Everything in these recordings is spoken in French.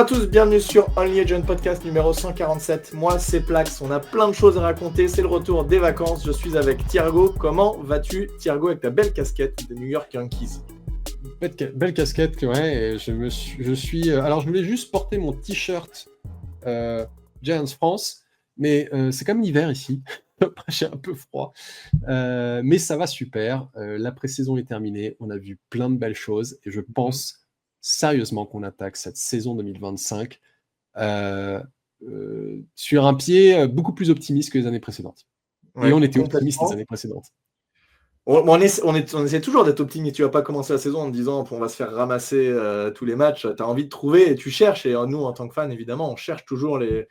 à tous, bienvenue sur Only Agent Podcast numéro 147. Moi, c'est Plax, on a plein de choses à raconter, c'est le retour des vacances. Je suis avec Thiergo. Comment vas-tu, Thiergo, avec ta belle casquette des New York Yankees? Belle casquette, ouais. Et je suis. Alors, je voulais juste porter mon t-shirt Giants France, mais c'est comme l'hiver ici. J'ai un peu froid, mais ça va super. La pré-saison est terminée. On a vu plein de belles choses et je pense sérieusement qu'on attaque cette saison 2025 sur un pied beaucoup plus optimiste que les années précédentes. Ouais, et on était optimistes les années précédentes. On essaie toujours d'être optimiste. Tu vas pas commencer la saison en te disant on va se faire ramasser tous les matchs. Tu as envie de trouver et tu cherches. Et nous, en tant que fans, évidemment, on cherche toujours les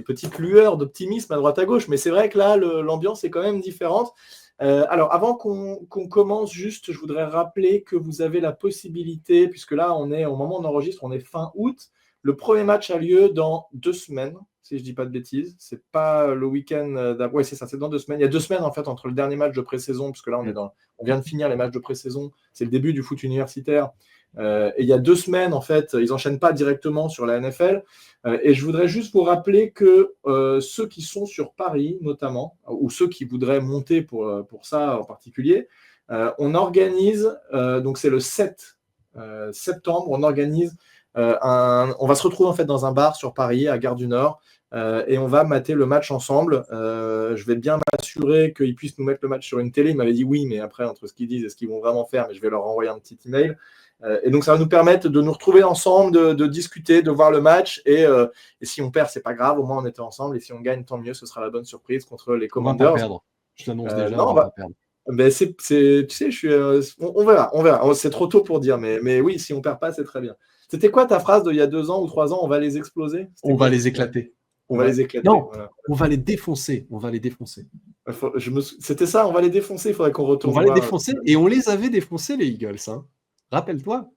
petites lueurs d'optimisme à droite à gauche. Mais c'est vrai que là, l'ambiance est quand même différente. Alors, avant qu'on commence, juste, je voudrais rappeler que vous avez la possibilité, puisque là, au moment où on enregistre, on est fin août. Le premier match a lieu dans 2 semaines, si je ne dis pas de bêtises. C'est pas le week-end d'après. Oui, c'est ça, c'est dans 2 semaines. Il y a 2 semaines, en fait, entre le dernier match de pré-saison, puisque là, on vient de finir les matchs de pré-saison. C'est le début du foot universitaire. Et il y a 2 semaines, en fait, ils n'enchaînent pas directement sur la NFL. Et je voudrais juste vous rappeler que ceux qui sont sur Paris, notamment, ou ceux qui voudraient monter pour ça en particulier, on organise, donc c'est le 7 septembre, on organise on va se retrouver en fait dans un bar sur Paris, à Gare du Nord, et on va mater le match ensemble. Je vais bien m'assurer qu'ils puissent nous mettre le match sur une télé. Ils m'avaient dit oui, mais après, entre ce qu'ils disent et ce qu'ils vont vraiment faire, mais je vais leur envoyer un petit email. Et donc, ça va nous permettre de nous retrouver ensemble, de discuter, de voir le match. Et si on perd, c'est pas grave, au moins on était ensemble. Et si on gagne, tant mieux, ce sera la bonne surprise contre les Commanders. On va pas perdre. Je l'annonce déjà, non, on va pas perdre. Ben tu sais, on verra. C'est trop tôt pour dire, mais oui, si on perd pas, c'est très bien. C'était quoi ta phrase d'il y a 2 ans ou 3 ans? On va les exploser? On va les éclater. On va les éclater. Non, voilà. on va les défoncer. C'était ça, on va les défoncer. Il faudrait qu'on retourne. On va les défoncer et on les avait défoncés, les Eagles. Hein. Rappelle-toi.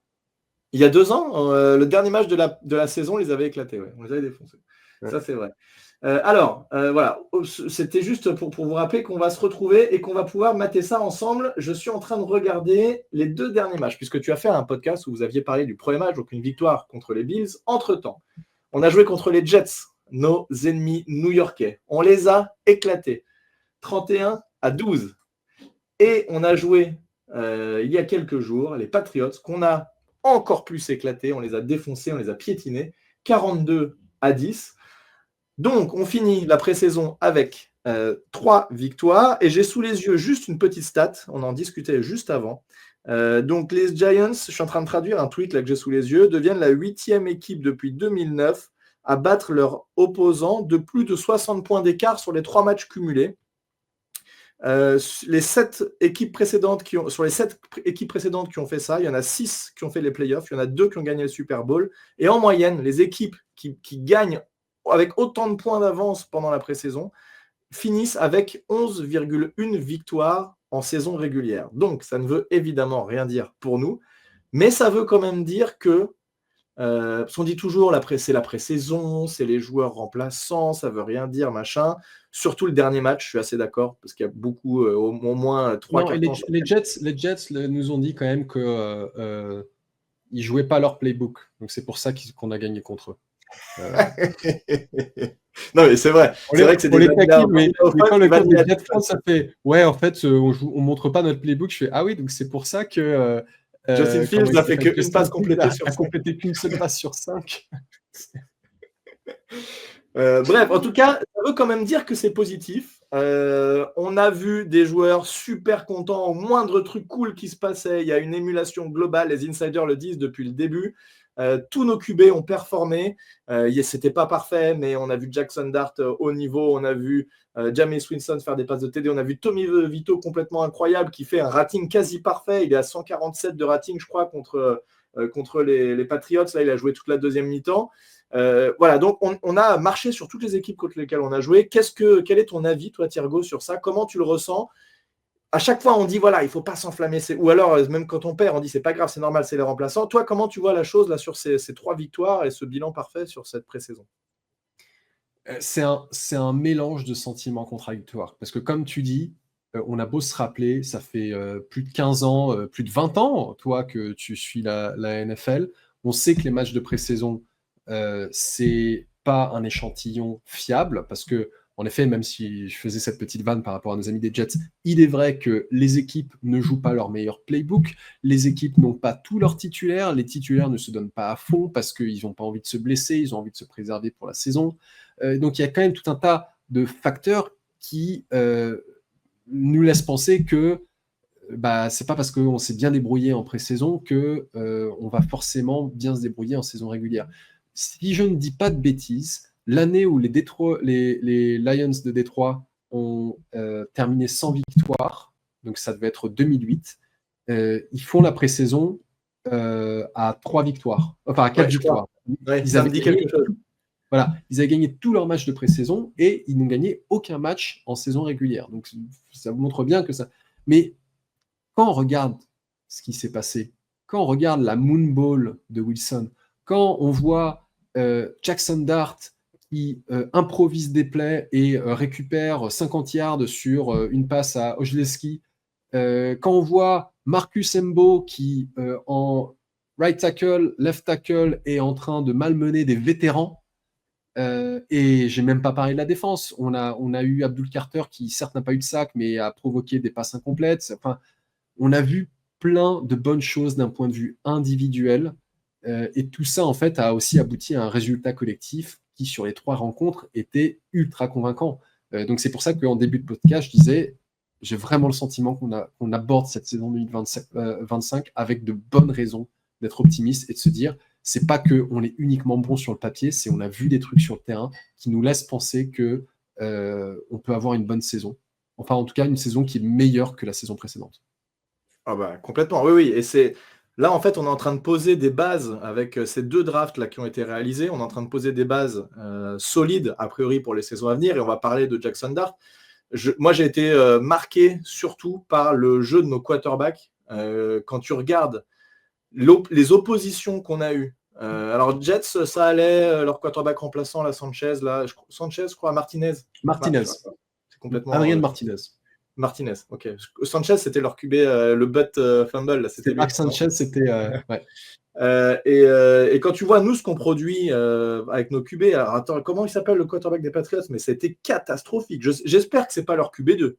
Il y a 2 ans, le dernier match de la saison, on les avait éclatés. Ouais. On les avait défoncés. Ouais. Ça, c'est vrai. Voilà, c'était juste pour vous rappeler qu'on va se retrouver et qu'on va pouvoir mater ça ensemble. Je suis en train de regarder les 2 derniers matchs, puisque tu as fait un podcast où vous aviez parlé du premier match, donc une victoire contre les Bills. Entre-temps, on a joué contre les Jets, nos ennemis new-yorkais. On les a éclatés, 31-12. Et on a joué il y a quelques jours, les Patriots, qu'on a encore plus éclatés. On les a défoncés, on les a piétinés, 42-10. Donc, on finit la pré-saison avec 3 victoires. Et j'ai sous les yeux juste une petite stat. On en discutait juste avant. Donc, les Giants, je suis en train de traduire un tweet là que j'ai sous les yeux, deviennent la 8e équipe depuis 2009 à battre leurs opposants de plus de 60 points d'écart sur les 3 matchs cumulés. Les 7 équipes précédentes sur les 7 équipes précédentes qui ont fait ça, il y en a 6 qui ont fait les playoffs, il y en a 2 qui ont gagné le Super Bowl. Et en moyenne, les équipes qui gagnent avec autant de points d'avance pendant la pré-saison, finissent avec 11,1 victoires en saison régulière. Donc, ça ne veut évidemment rien dire pour nous, mais ça veut quand même dire que, parce qu'on dit toujours, c'est la pré-saison, c'est les joueurs remplaçants, ça veut rien dire, machin. Surtout le dernier match, je suis assez d'accord, parce qu'il y a beaucoup, au moins 3 cartons. Les Jets nous ont dit quand même qu'ils ne jouaient pas leur playbook. Donc, c'est pour ça qu'on a gagné contre eux. Non mais c'est vrai. C'est vrai que c'est des taquines, mais quand le coach des Jets France, ça fait ouais, en fait, on montre pas notre playbook. Je fais ah oui, donc c'est pour ça que Justin Fields n'a fait qu'une passe complétée sur 5. complété qu'une seule passe sur 5. Bref, en tout cas, ça veut quand même dire que c'est positif. On a vu des joueurs super contents au moindre truc cool qui se passait. Il y a une émulation globale. Les insiders le disent depuis le début. Tous nos QB ont performé. C'était pas parfait, mais on a vu Jackson Dart au niveau. On a vu Jameis Winston faire des passes de TD. On a vu Tommy Vito complètement incroyable qui fait un rating quasi parfait. Il est à 147 de rating, je crois, contre les Patriots. Là, il a joué toute la deuxième mi-temps. Voilà, donc on a marché sur toutes les équipes contre lesquelles on a joué. Quel est ton avis, toi, Thiergo, sur ça? Comment tu le ressens? À chaque fois, on dit, voilà, il ne faut pas s'enflammer. Ou alors, même quand on perd, on dit, c'est pas grave, c'est normal, c'est les remplaçants. Toi, comment tu vois la chose là sur ces 3 victoires et ce bilan parfait sur cette pré-saison? C'est un mélange de sentiments contradictoires. Parce que comme tu dis, on a beau se rappeler, ça fait plus de 15 ans, plus de 20 ans, toi, que tu suis la NFL. On sait que les matchs de pré-saison, c'est pas un échantillon fiable, parce que, en effet, même si je faisais cette petite vanne par rapport à nos amis des Jets, il est vrai que les équipes ne jouent pas leur meilleur playbook, les équipes n'ont pas tous leurs titulaires, les titulaires ne se donnent pas à fond parce qu'ils n'ont pas envie de se blesser, ils ont envie de se préserver pour la saison. Donc il y a quand même tout un tas de facteurs qui nous laissent penser que c'est pas parce qu'on s'est bien débrouillé en pré-saison que on va forcément bien se débrouiller en saison régulière. Si je ne dis pas de bêtises, l'année où les Lions de Détroit ont terminé sans victoire, donc ça devait être 2008, ils font la pré-saison à 3 victoires, enfin à 4 victoires. Ouais, ça me dit quelque chose. Voilà, ils avaient gagné tous leurs matchs de pré-saison et ils n'ont gagné aucun match en saison régulière. Donc ça vous montre bien que ça. Mais quand on regarde ce qui s'est passé, quand on regarde la Moonball de Wilson, quand on voit Jackson Dart qui improvise des plays et récupère 50 yards sur une passe à Ojleski, quand on voit Marcus Embo qui, en right tackle, left tackle, est en train de malmener des vétérans, et j'ai même pas parlé de la défense. On a eu Abdul Carter qui, certes, n'a pas eu de sac, mais a provoqué des passes incomplètes. Enfin, on a vu plein de bonnes choses d'un point de vue individuel. Et tout ça, en fait, a aussi abouti à un résultat collectif qui, sur les 3 rencontres, était ultra convaincant. Donc, c'est pour ça qu'en début de podcast, je disais, j'ai vraiment le sentiment qu'on aborde cette saison 2025 avec de bonnes raisons d'être optimiste et de se dire, c'est pas qu'on est uniquement bon sur le papier, c'est on a vu des trucs sur le terrain qui nous laissent penser que on peut avoir une bonne saison. Enfin, en tout cas, une saison qui est meilleure que la saison précédente. Ah bah, complètement, oui. Et c'est là, en fait, on est en train de poser des bases avec ces 2 drafts là qui ont été réalisés. On est en train de poser des bases solides, a priori, pour les saisons à venir. Et on va parler de Jackson Dart. Moi, j'ai été marqué surtout par le jeu de nos quarterbacks. Quand tu regardes les oppositions qu'on a eues. Alors, Jets, ça allait, leur quarterback remplaçant, la Sanchez, je crois, Martinez. C'est complètement. Adrien Martinez, ok. Sanchez, c'était leur QB, le butt fumble. Là, c'était Marc Sanchez, c'était. Ouais. Et quand tu vois, nous, ce qu'on produit avec nos QB, alors attends, comment il s'appelle le quarterback des Patriots? Mais c'était catastrophique. J'espère que ce n'est pas leur QB2.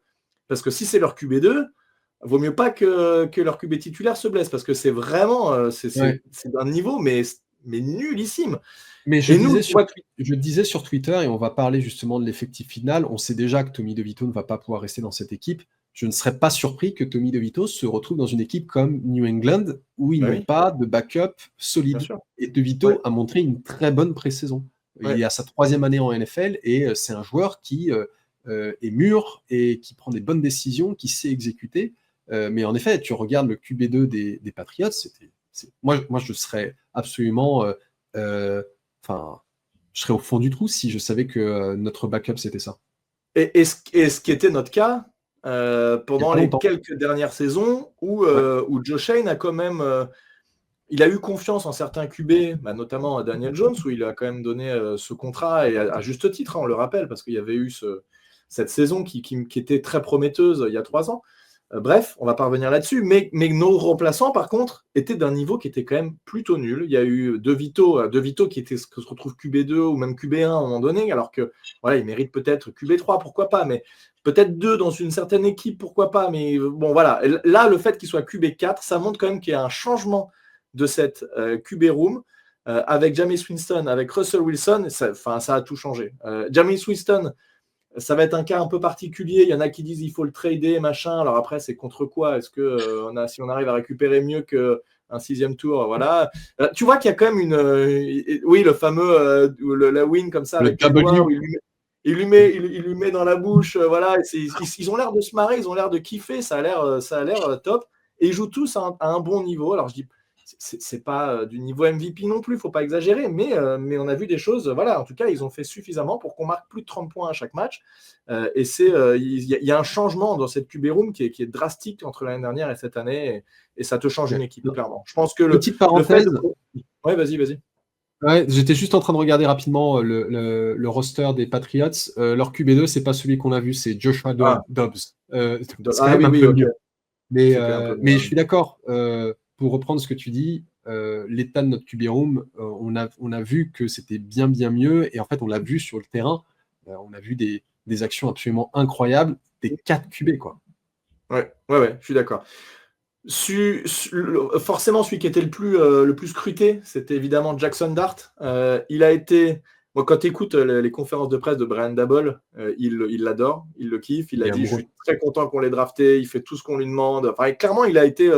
Parce que si c'est leur QB2, vaut mieux pas que leur QB titulaire se blesse. Parce que c'est vraiment c'est d'un niveau, mais nullissime. Mais je disais sur Twitter, et on va parler justement de l'effectif final, on sait déjà que Tommy DeVito ne va pas pouvoir rester dans cette équipe. Je ne serais pas surpris que Tommy DeVito se retrouve dans une équipe comme New England, où ils n'ont pas de backup solide. Et DeVito a montré une très bonne pré-saison. Il est à sa 3e année en NFL, et c'est un joueur qui est mûr, et qui prend des bonnes décisions, qui sait exécuter. Mais en effet, tu regardes le QB2 des Patriots, moi, je serais absolument... je serais au fond du trou si je savais que notre backup, c'était ça. Et ce qui était notre cas pendant les quelques dernières saisons où Joe Shane a quand même... il a eu confiance en certains QB, notamment à Daniel Jones, où il a quand même donné ce contrat, et à juste titre, on le rappelle, parce qu'il y avait eu cette saison qui était très prometteuse il y a 3 ans. Bref, on va pas revenir là-dessus, mais nos remplaçants, par contre, étaient d'un niveau qui était quand même plutôt nul. Il y a eu De Vito qui se retrouve QB2 ou même QB1 à un moment donné, alors que voilà, il mérite peut-être QB3, pourquoi pas, mais peut-être 2 dans une certaine équipe, pourquoi pas, mais bon voilà. Là, le fait qu'il soit QB4, ça montre quand même qu'il y a un changement de cette QB room avec Jameis Winston, avec Russell Wilson, ça a tout changé. Jameis Winston, ça va être un cas un peu particulier. Il y en a qui disent il faut le trader, machin. Alors après, c'est contre quoi? Est-ce que si on arrive à récupérer mieux qu'un 6e tour, voilà. Tu vois qu'il y a quand même le fameux la win comme ça, le avec les doigts, où il lui met dans la bouche, voilà. Ils ont l'air de se marrer, ils ont l'air de kiffer. Ça a l'air top. Et ils jouent tous à un bon niveau. Alors je dis, c'est pas du niveau MVP non plus, il ne faut pas exagérer, mais on a vu des choses, voilà, en tout cas, ils ont fait suffisamment pour qu'on marque plus de 30 points à chaque match. Et il y a un changement dans cette QB room qui est drastique entre l'année dernière et cette année, et ça te change une équipe, clairement. Je pense que petite parenthèse. Ouais, vas-y. Ouais, j'étais juste en train de regarder rapidement le roster des Patriots. Leur QB2, c'est pas celui qu'on a vu, c'est Joshua Dobbs. C'est quand même un peu mieux. Mais je suis d'accord. Pour reprendre ce que tu dis, l'état de notre QB room, on a vu que c'était bien mieux, et en fait on l'a vu sur le terrain, on a vu des actions absolument incroyables des 4 QB, quoi. Ouais, je suis d'accord. Forcément, celui qui était le plus scruté, c'était évidemment Jackson Dart. Il a été. Moi, quand tu écoutes les conférences de presse de Brian Daboll, il l'adore, il le kiffe. Il a dit: je suis très content qu'on l'ait drafté, il fait tout ce qu'on lui demande. Enfin, clairement, il a été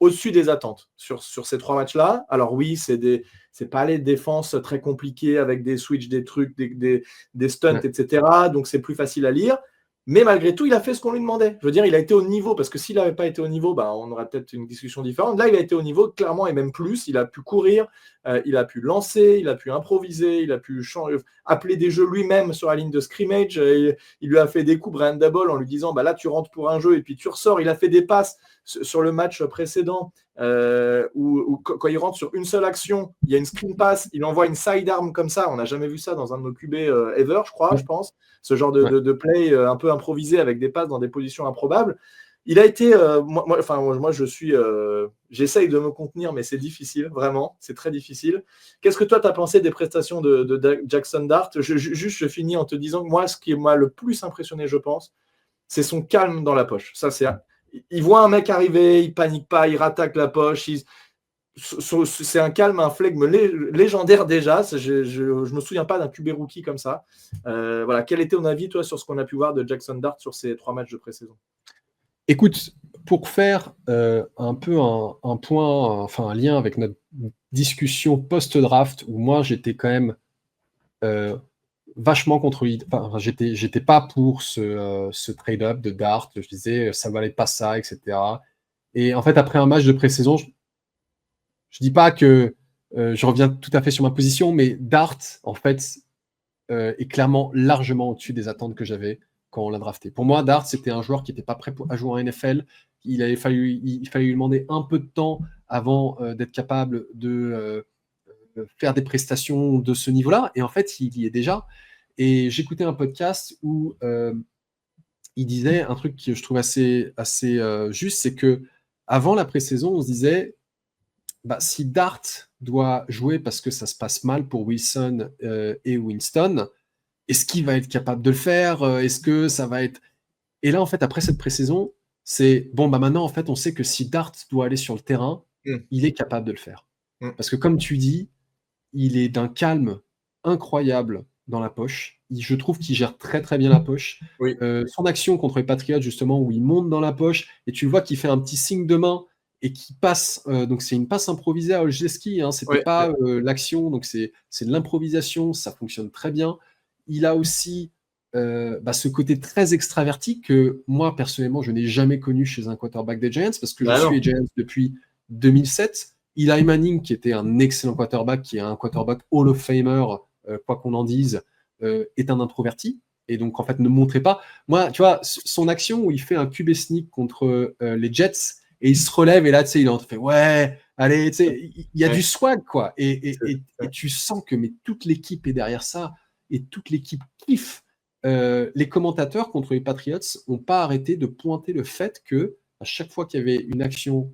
au-dessus des attentes sur ces 3 matchs-là. Alors, oui, c'est pas les défenses très compliquées avec des switches, des trucs, des stunts, etc. Donc, c'est plus facile à lire. Mais malgré tout, il a fait ce qu'on lui demandait. Je veux dire, il a été au niveau, parce que s'il n'avait pas été au niveau, on aurait peut-être une discussion différente. Là, il a été au niveau, clairement, et même plus. Il a pu courir, il a pu lancer, il a pu improviser, il a pu appeler des jeux lui-même sur la ligne de scrimmage. Il lui a fait des coups, Brian Daboll, en lui disant là, tu rentres pour un jeu et puis tu ressors. Il a fait des passes sur le match précédent où quand il rentre sur une seule action, il y a une screen pass, il envoie une sidearm comme ça. On n'a jamais vu ça dans un de nos QB ever, je pense. Ce genre de play un peu improvisé avec des passes dans des positions improbables. Il a été, moi je suis, j'essaye de me contenir, mais c'est difficile, vraiment, c'est très difficile. Qu'est-ce que toi tu as pensé des prestations de Jackson Dart? Je finis en te disant que moi, ce qui m'a le plus impressionné, je pense, c'est son calme dans la poche. Ça, il voit un mec arriver, il panique pas, il rattaque la poche, c'est un calme, un flegme légendaire déjà. Je me souviens pas d'un QB rookie comme ça. Voilà. Quel était ton avis, toi, sur ce qu'on a pu voir de Jackson Dart sur ces 3 matchs de pré-saison? Écoute, pour faire un peu un point, enfin un lien avec notre discussion post-draft, où moi j'étais quand même vachement contre l'idée. Enfin, j'étais pas pour ce trade-up de Dart. Je disais ça valait pas ça, etc. Et en fait, après un match de pré-saison, je dis pas que je reviens tout à fait sur ma position, mais Dart, en fait, est clairement largement au-dessus des attentes que j'avais quand on l'a drafté. Pour moi, Dart, c'était un joueur qui n'était pas prêt à jouer en NFL. Il fallait lui demander un peu de temps avant d'être capable de faire des prestations de ce niveau-là. Et en fait, il y est déjà. Et j'écoutais un podcast où il disait un truc que je trouve assez juste, c'est que avant la pré-saison, on se disait si Dart doit jouer parce que ça se passe mal pour Wilson et Winston, est-ce qu'il va être capable de le faire? Est-ce que ça va être... Et là, en fait, après cette pré-saison, c'est maintenant, en fait, on sait que si Dart doit aller sur le terrain, il est capable de le faire. Parce que comme tu dis, il est d'un calme incroyable dans la poche. Je trouve qu'il gère très très bien la poche. Oui. Son action contre les Patriots, justement, où il monte dans la poche et tu vois qu'il fait un petit signe de main et qui passe, donc c'est une passe improvisée à Olszewski, c'était pas l'action, donc c'est de l'improvisation, ça fonctionne très bien. Il a aussi ce côté très extraverti que moi, personnellement, je n'ai jamais connu chez un quarterback des Giants, parce que je suis les Giants depuis 2007. Eli Manning, qui était un excellent quarterback, qui est un quarterback Hall of Famer, quoi qu'on en dise, est un introverti, et donc en fait ne montrait pas. Moi, tu vois, son action où il fait un QB sneak contre les Jets, et il se relève, et là, tu sais, il en fait ouais, allez, tu sais, il y a du swag, quoi. Et tu sens que toute l'équipe est derrière ça, et toute l'équipe kiffe. Les commentateurs contre les Patriots n'ont pas arrêté de pointer le fait que à chaque fois qu'il y avait une action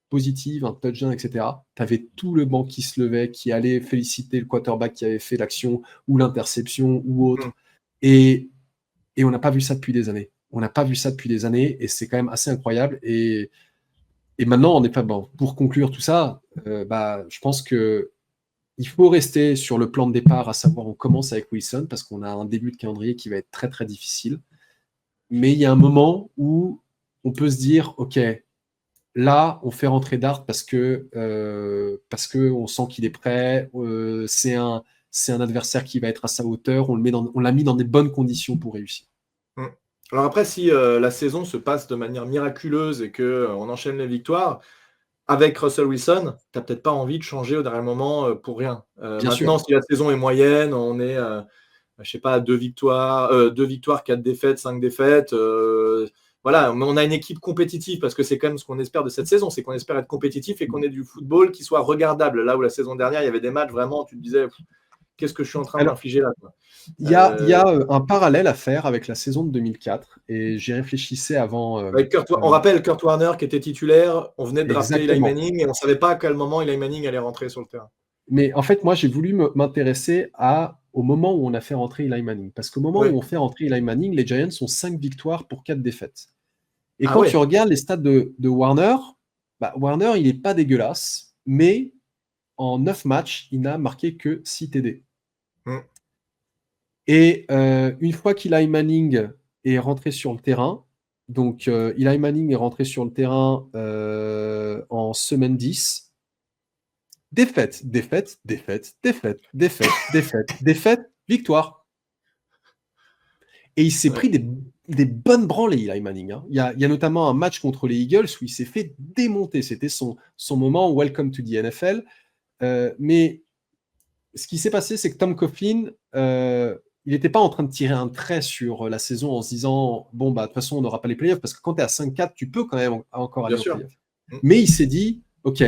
positive, un touchdown, etc., tu avais tout le banc qui se levait, qui allait féliciter le quarterback qui avait fait l'action ou l'interception ou autre. Et on n'a pas vu ça depuis des années. On n'a pas vu ça depuis des années, et c'est quand même assez incroyable. Et maintenant, on est pas bon. Pour conclure tout ça, je pense que il faut rester sur le plan de départ, à savoir on commence avec Wilson parce qu'on a un début de calendrier qui va être très très difficile. Mais il y a un moment où on peut se dire, ok, là on fait rentrer Dart parce que on sent qu'il est prêt. C'est un adversaire qui va être à sa hauteur. On l'a mis dans des bonnes conditions pour réussir. Alors après, si la saison se passe de manière miraculeuse et qu'on enchaîne les victoires, avec Russell Wilson, tu n'as peut-être pas envie de changer au dernier moment pour rien. Maintenant, si la saison est moyenne, on est, je sais pas, 2 victoires, 4 défaites, 5 défaites. Voilà, mais on a une équipe compétitive parce que c'est quand même ce qu'on espère de cette saison, c'est qu'on espère être compétitif et qu'on ait du football qui soit regardable. Là où la saison dernière, il y avait des matchs vraiment, tu te disais, qu'est-ce que je suis en train de Alors, m'infliger là, quoi. il y a un parallèle à faire avec la saison de 2004, et j'y réfléchissais avant. On rappelle Kurt Warner qui était titulaire, on venait de drafter Eli Exactement. Manning et on ne savait pas à quel moment Eli Manning allait rentrer sur le terrain. Mais en fait, moi, j'ai voulu m'intéresser au moment où on a fait rentrer Eli Manning. Parce qu'au moment où on fait rentrer Eli Manning, les Giants ont 5 victoires pour 4 défaites. Et quand tu regardes les stats de Warner, Warner, il n'est pas dégueulasse, mais en 9 matchs, il n'a marqué que 6 TD. Et une fois qu'Eli Manning est rentré sur le terrain, donc Eli Manning est rentré sur le terrain en semaine 10, défaite, victoire. Et il s'est pris des bonnes branlées, Eli Manning. Hein. Il y a notamment un match contre les Eagles où il s'est fait démonter. C'était son moment Welcome to the NFL. Mais ce qui s'est passé, c'est que Tom Coughlin, il n'était pas en train de tirer un trait sur la saison en se disant bon, de toute façon, on n'aura pas les playoffs, parce que quand tu es à 5-4, tu peux quand même encore aller en playoffs. Mais il s'est dit ok,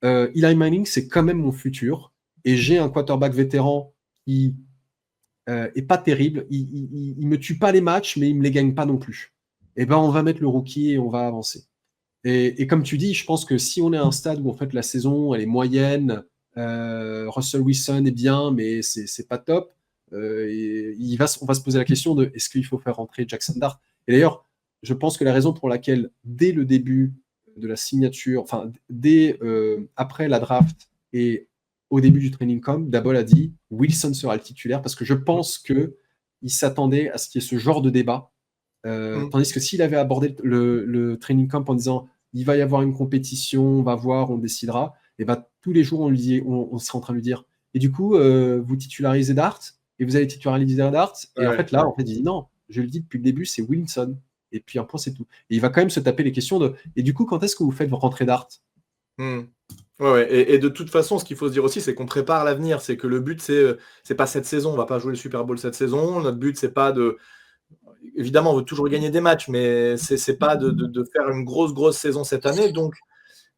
Eli Manning, c'est quand même mon futur, et j'ai un quarterback vétéran qui est pas terrible. Il me tue pas les matchs, mais il me les gagne pas non plus. Et ben, on va mettre le rookie et on va avancer. Et comme tu dis, je pense que si on est à un stade où en fait la saison elle est moyenne, Russell Wilson est bien, mais c'est pas top. On va se poser la question de est-ce qu'il faut faire rentrer Jackson Dart. Et d'ailleurs, je pense que la raison pour laquelle dès le début de la signature, enfin dès après la draft et au début du training camp, Daboll a dit Wilson sera le titulaire, parce que je pense que il s'attendait à ce qu'il y ait ce genre de débat. Tandis que s'il avait abordé le training camp en disant il va y avoir une compétition, on va voir, on décidera, et ben tous les jours on serait en train de lui dire et du coup vous titularisez Dart et vous allez titulariser Dart, et en fait là il dit non, je le dis depuis le début, c'est Wilson, et puis un point c'est tout. Et il va quand même se taper les questions de et du coup quand est-ce que vous faites rentrer Dart? Et de toute façon, ce qu'il faut se dire aussi, c'est qu'on prépare l'avenir. C'est que le but, c'est pas cette saison. On va pas jouer le Super Bowl cette saison. Notre but, c'est pas de. Évidemment, on veut toujours gagner des matchs, mais c'est pas de faire une grosse saison cette année. Donc,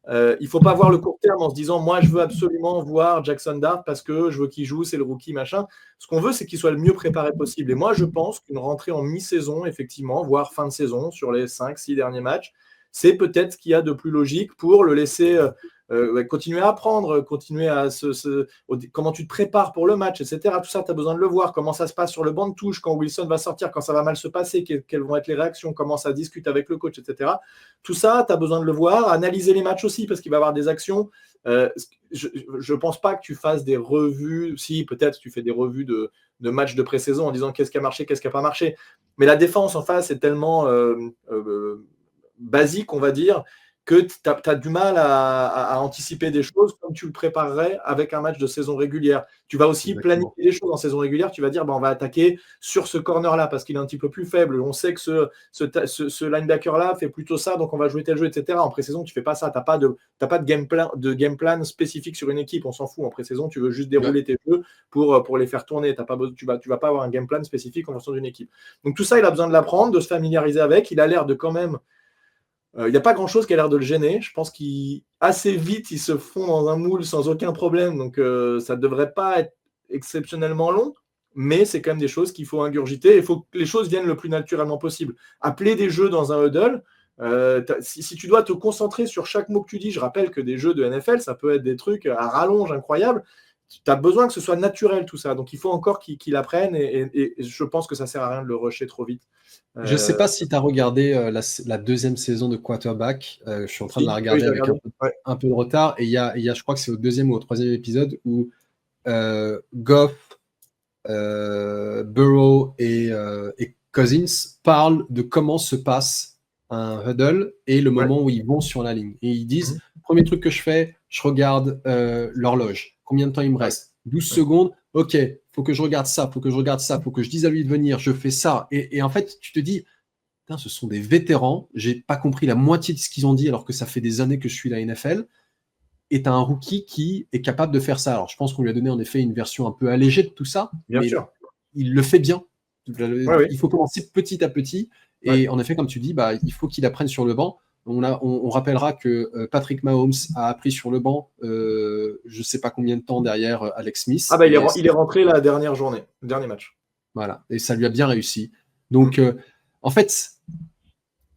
il faut pas voir le court terme en se disant moi, je veux absolument voir Jackson Dart parce que je veux qu'il joue, c'est le rookie, machin. Ce qu'on veut, c'est qu'il soit le mieux préparé possible. Et moi, je pense qu'une rentrée en mi-saison, effectivement, voire fin de saison, sur les 5-6 derniers matchs, c'est peut-être ce qu'il y a de plus logique pour le laisser continuer à apprendre, continuer à comment tu te prépares pour le match, etc. Tout ça, tu as besoin de le voir. Comment ça se passe sur le banc de touche, quand Wilson va sortir, quand ça va mal se passer, quelles vont être les réactions, comment ça discute avec le coach, etc. Tout ça, tu as besoin de le voir. Analyser les matchs aussi, parce qu'il va y avoir des actions. Je ne pense pas que tu fasses des revues. Si, peut-être tu fais des revues de matchs de pré-saison en disant qu'est-ce qui a marché, qu'est-ce qui n'a pas marché. Mais la défense en face est tellement basique, on va dire, que tu as du mal à anticiper des choses comme tu le préparerais avec un match de saison régulière. Tu vas aussi planifier les choses en saison régulière. Tu vas dire, on va attaquer sur ce corner-là parce qu'il est un petit peu plus faible. On sait que ce linebacker-là fait plutôt ça, donc on va jouer tel jeu, etc. En pré-saison, tu ne fais pas ça. Tu n'as pas de game plan spécifique sur une équipe. On s'en fout. En pré-saison, tu veux juste dérouler tes jeux pour les faire tourner. Tu ne vas pas avoir un game plan spécifique en fonction d'une équipe. Donc tout ça, il a besoin de l'apprendre, de se familiariser avec. Il a l'air de quand même... Il n'y a pas grand-chose qui a l'air de le gêner. Je pense qu'assez vite, ils se font dans un moule sans aucun problème. Donc, ça ne devrait pas être exceptionnellement long. Mais c'est quand même des choses qu'il faut ingurgiter. Il faut que les choses viennent le plus naturellement possible. Appeler des jeux dans un huddle, si tu dois te concentrer sur chaque mot que tu dis, je rappelle que des jeux de NFL, ça peut être des trucs à rallonge incroyables. Tu as besoin que ce soit naturel tout ça. Donc, il faut encore qu'il apprenne et je pense que ça ne sert à rien de le rusher trop vite. Je ne sais pas si tu as regardé la deuxième saison de Quarterback. Je suis en train de la regarder avec un peu de retard. Et il y a, je crois que c'est au deuxième ou au troisième épisode où Goff, Burrow et Cousins parlent de comment se passe un huddle et le moment où ils vont sur la ligne. Et ils disent, premier truc que je fais, je regarde l'horloge. Combien de temps il me reste? 12 secondes. Ok, faut que je regarde ça, faut que je dise à lui de venir, je fais ça. Et en fait, tu te dis, ce sont des vétérans, j'ai pas compris la moitié de ce qu'ils ont dit alors que ça fait des années que je suis la NFL. Et tu as un rookie qui est capable de faire ça. Alors, je pense qu'on lui a donné en effet une version un peu allégée de tout ça, mais il le fait bien. Il faut commencer petit à petit. Et en effet, comme tu dis, il faut qu'il apprenne sur le banc. On rappellera que Patrick Mahomes a appris sur le banc je ne sais pas combien de temps derrière Alex Smith. Ah bah il est rentré la dernière journée, le dernier match. Voilà, et ça lui a bien réussi. Donc, en fait,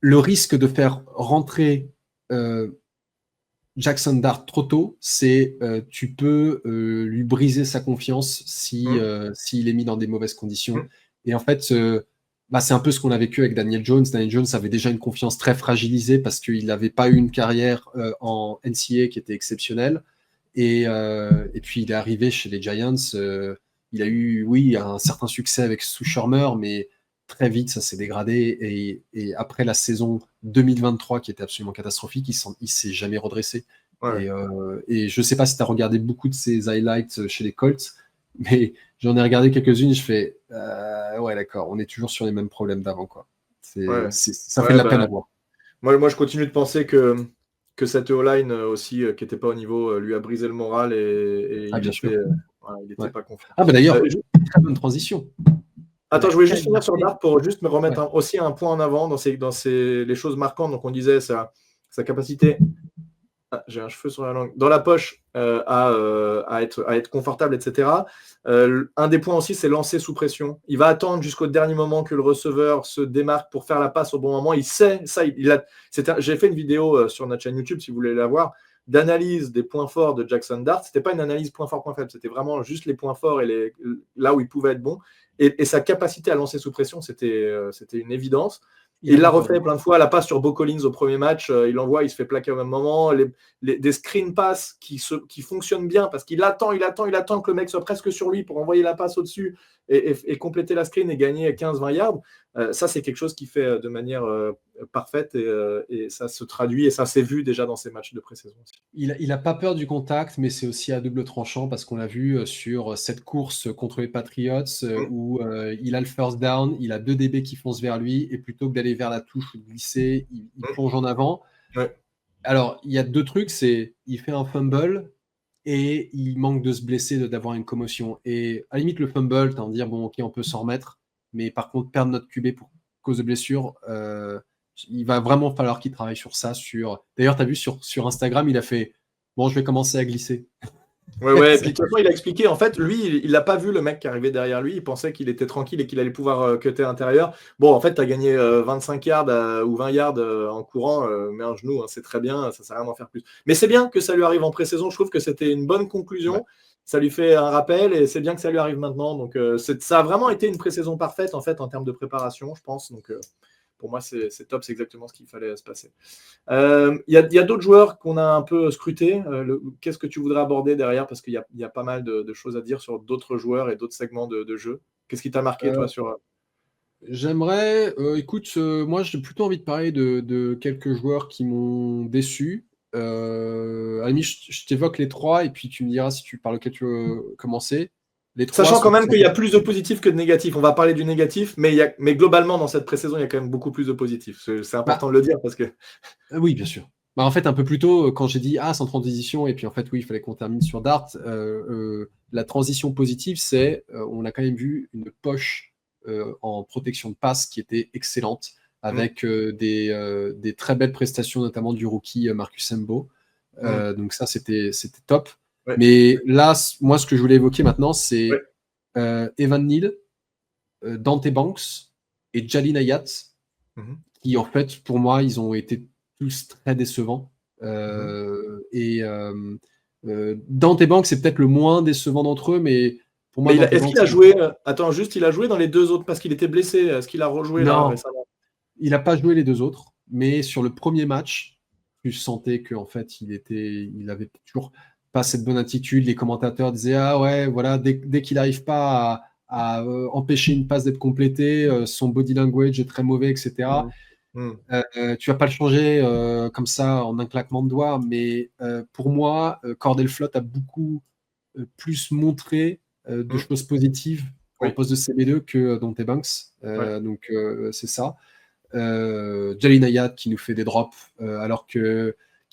le risque de faire rentrer Jackson Dart trop tôt, c'est tu peux lui briser sa confiance s'il est mis dans des mauvaises conditions. Et en fait, c'est un peu ce qu'on a vécu avec Daniel Jones. Daniel Jones avait déjà une confiance très fragilisée parce qu'il n'avait pas eu une carrière en NCAA qui était exceptionnelle. Et puis, il est arrivé chez les Giants. Il a eu, oui, un certain succès avec Sue Shurmur, mais très vite, ça s'est dégradé. Et après la saison 2023, qui était absolument catastrophique, il ne s'est jamais redressé. Ouais. Et je ne sais pas si tu as regardé beaucoup de ses highlights chez les Colts, mais j'en ai regardé quelques-unes et je fais ouais, d'accord, on est toujours sur les mêmes problèmes d'avant, quoi. Ça fait de la peine à voir. Moi, je continue de penser que cette O-line aussi, qui n'était pas au niveau, lui a brisé le moral et il n'était pas confiant. Ah, bah d'ailleurs, très bonne transition. Attends, je voulais juste finir sur Dart pour juste me remettre aussi un point en avant dans les choses marquantes. Donc, on disait sa capacité. J'ai un cheveu sur la langue. Dans la poche, à être confortable, etc. Un des points aussi, c'est lancer sous pression. Il va attendre jusqu'au dernier moment que le receveur se démarque pour faire la passe au bon moment. Il sait ça. J'ai fait une vidéo sur notre chaîne YouTube, si vous voulez la voir, d'analyse des points forts de Jackson Dart. C'était pas une analyse point fort, point faible. C'était vraiment juste les points forts et là où il pouvait être bon. Et sa capacité à lancer sous pression, c'était une évidence. Il l'a refait plein de fois. La passe sur Beau Collins au premier match, il l'envoie, il se fait plaquer au même moment. Des screen pass qui fonctionnent bien parce qu'il attend que le mec soit presque sur lui pour envoyer la passe au-dessus et compléter la screen et gagner 15-20 yards. Ça, c'est quelque chose qu'il fait de manière parfaite et ça se traduit et ça s'est vu déjà dans ses matchs de pré-saison. Il n'a pas peur du contact, mais c'est aussi à double tranchant parce qu'on l'a vu sur cette course contre les Patriots où il a le first down, il a 2 DB qui foncent vers lui et plutôt que d'aller vers la touche ou de glisser, il plonge en avant. Ouais. Alors, il y a 2 trucs, c'est il fait un fumble et il manque de se blesser, d'avoir une commotion. Et à la limite, le fumble, tu vas me dire, bon, ok, on peut s'en remettre, mais par contre, perdre notre QB pour cause de blessure, il va vraiment falloir qu'il travaille sur ça. D'ailleurs, tu as vu sur Instagram, il a fait bon, je vais commencer à glisser. Ouais. Et puis de toute façon, il a expliqué. En fait, lui, il n'a pas vu le mec qui arrivait derrière lui. Il pensait qu'il était tranquille et qu'il allait pouvoir cutter à l'intérieur. Bon, en fait, tu as gagné 25 yards ou 20 yards en courant, mais un genou, c'est très bien. Ça ne sert à rien d'en faire plus. Mais c'est bien que ça lui arrive en pré-saison. Je trouve que c'était une bonne conclusion. Ouais. Ça lui fait un rappel et c'est bien que ça lui arrive maintenant. Donc, ça a vraiment été une pré-saison parfaite en fait en termes de préparation, je pense. Donc, pour moi, c'est top, c'est exactement ce qu'il fallait se passer. Il y a d'autres joueurs qu'on a un peu scrutés. Qu'est-ce que tu voudrais aborder derrière? Parce qu'il y a pas mal de choses à dire sur d'autres joueurs et d'autres segments de jeu. Qu'est-ce qui t'a marqué, toi, sur... J'aimerais... écoute, moi, j'ai plutôt envie de parler de quelques joueurs qui m'ont déçu. À la limite, je t'évoque les 3 et puis tu me diras par lequel tu veux commencer. Sachant quand même qu'il y a plus de positifs que de négatifs. On va parler du négatif, mais globalement, dans cette pré-saison, il y a quand même beaucoup plus de positifs. C'est important de le dire parce que... Oui, bien sûr. En fait, un peu plus tôt, quand j'ai dit sans transition, et puis en fait, oui, il fallait qu'on termine sur Dart, la transition positive, c'est on a quand même vu une poche en protection de passe qui était excellente, avec des très belles prestations, notamment du rookie Marcus Embo. Donc ça, c'était top. Ouais. Mais là, moi, ce que je voulais évoquer maintenant, c'est Evan Neal, Dante Banks et Jalin Hayat, qui, en fait, pour moi, ils ont été tous très décevants. Et Dante Banks, c'est peut-être le moins décevant d'entre eux, mais pour moi... Est-ce qu'il a joué... Attends, juste, il a joué dans les 2 autres parce qu'il était blessé. Est-ce qu'il a rejoué là récemment? Il n'a pas joué les 2 autres, mais sur le premier match, tu sentais qu'en fait, il avait toujours pas cette bonne attitude. Les commentateurs disaient ah ouais, voilà, dès qu'il n'arrive pas à empêcher une passe d'être complétée, son body language est très mauvais, etc. Tu vas pas le changer comme ça en un claquement de doigts, mais pour moi, Cordell Flott a beaucoup plus montré de choses positives en poste de CB2 que Dante Banks. Donc c'est ça. Jalin Hayat qui nous fait des drops alors qui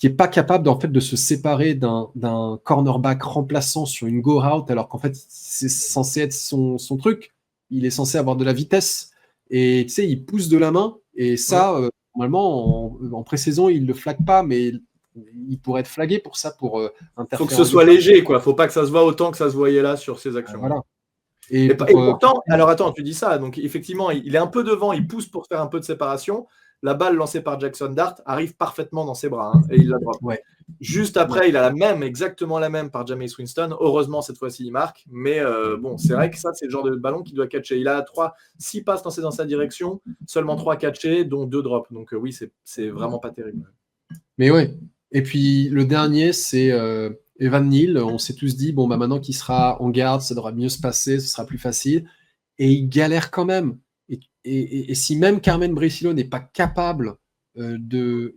est pas capable en fait de se séparer d'un cornerback remplaçant sur une go route alors qu'en fait c'est censé être son truc. Il est censé avoir de la vitesse et tu sais il pousse de la main et ça normalement, en pré-saison, il ne le flague pas, mais il pourrait être flagué pour ça, pour interférer. Faut que ce soit léger, quoi. Faut pas que ça se voit autant que ça se voyait là sur ses actions. Voilà. Et pourtant, alors attends, tu dis ça. Donc effectivement, il est un peu devant, il pousse pour faire un peu de séparation. La balle lancée par Jackson Dart arrive parfaitement dans ses bras et il la drop. Ouais. Juste après, il a exactement la même par Jameis Winston. Heureusement, cette fois-ci, il marque. Mais bon, c'est vrai que ça, c'est le genre de ballon qu'il doit catcher. Il a 6 passes lancées dans sa direction, seulement 3 catchés, dont 2 drops. Donc oui, c'est vraiment pas terrible. Mais ouais. Et puis le dernier, c'est Evan Neal. On s'est tous dit, bon, bah, maintenant qu'il sera en garde, ça devra mieux se passer, ce sera plus facile. Et il galère quand même. Et si même Carmen Bricillo n'est pas capable de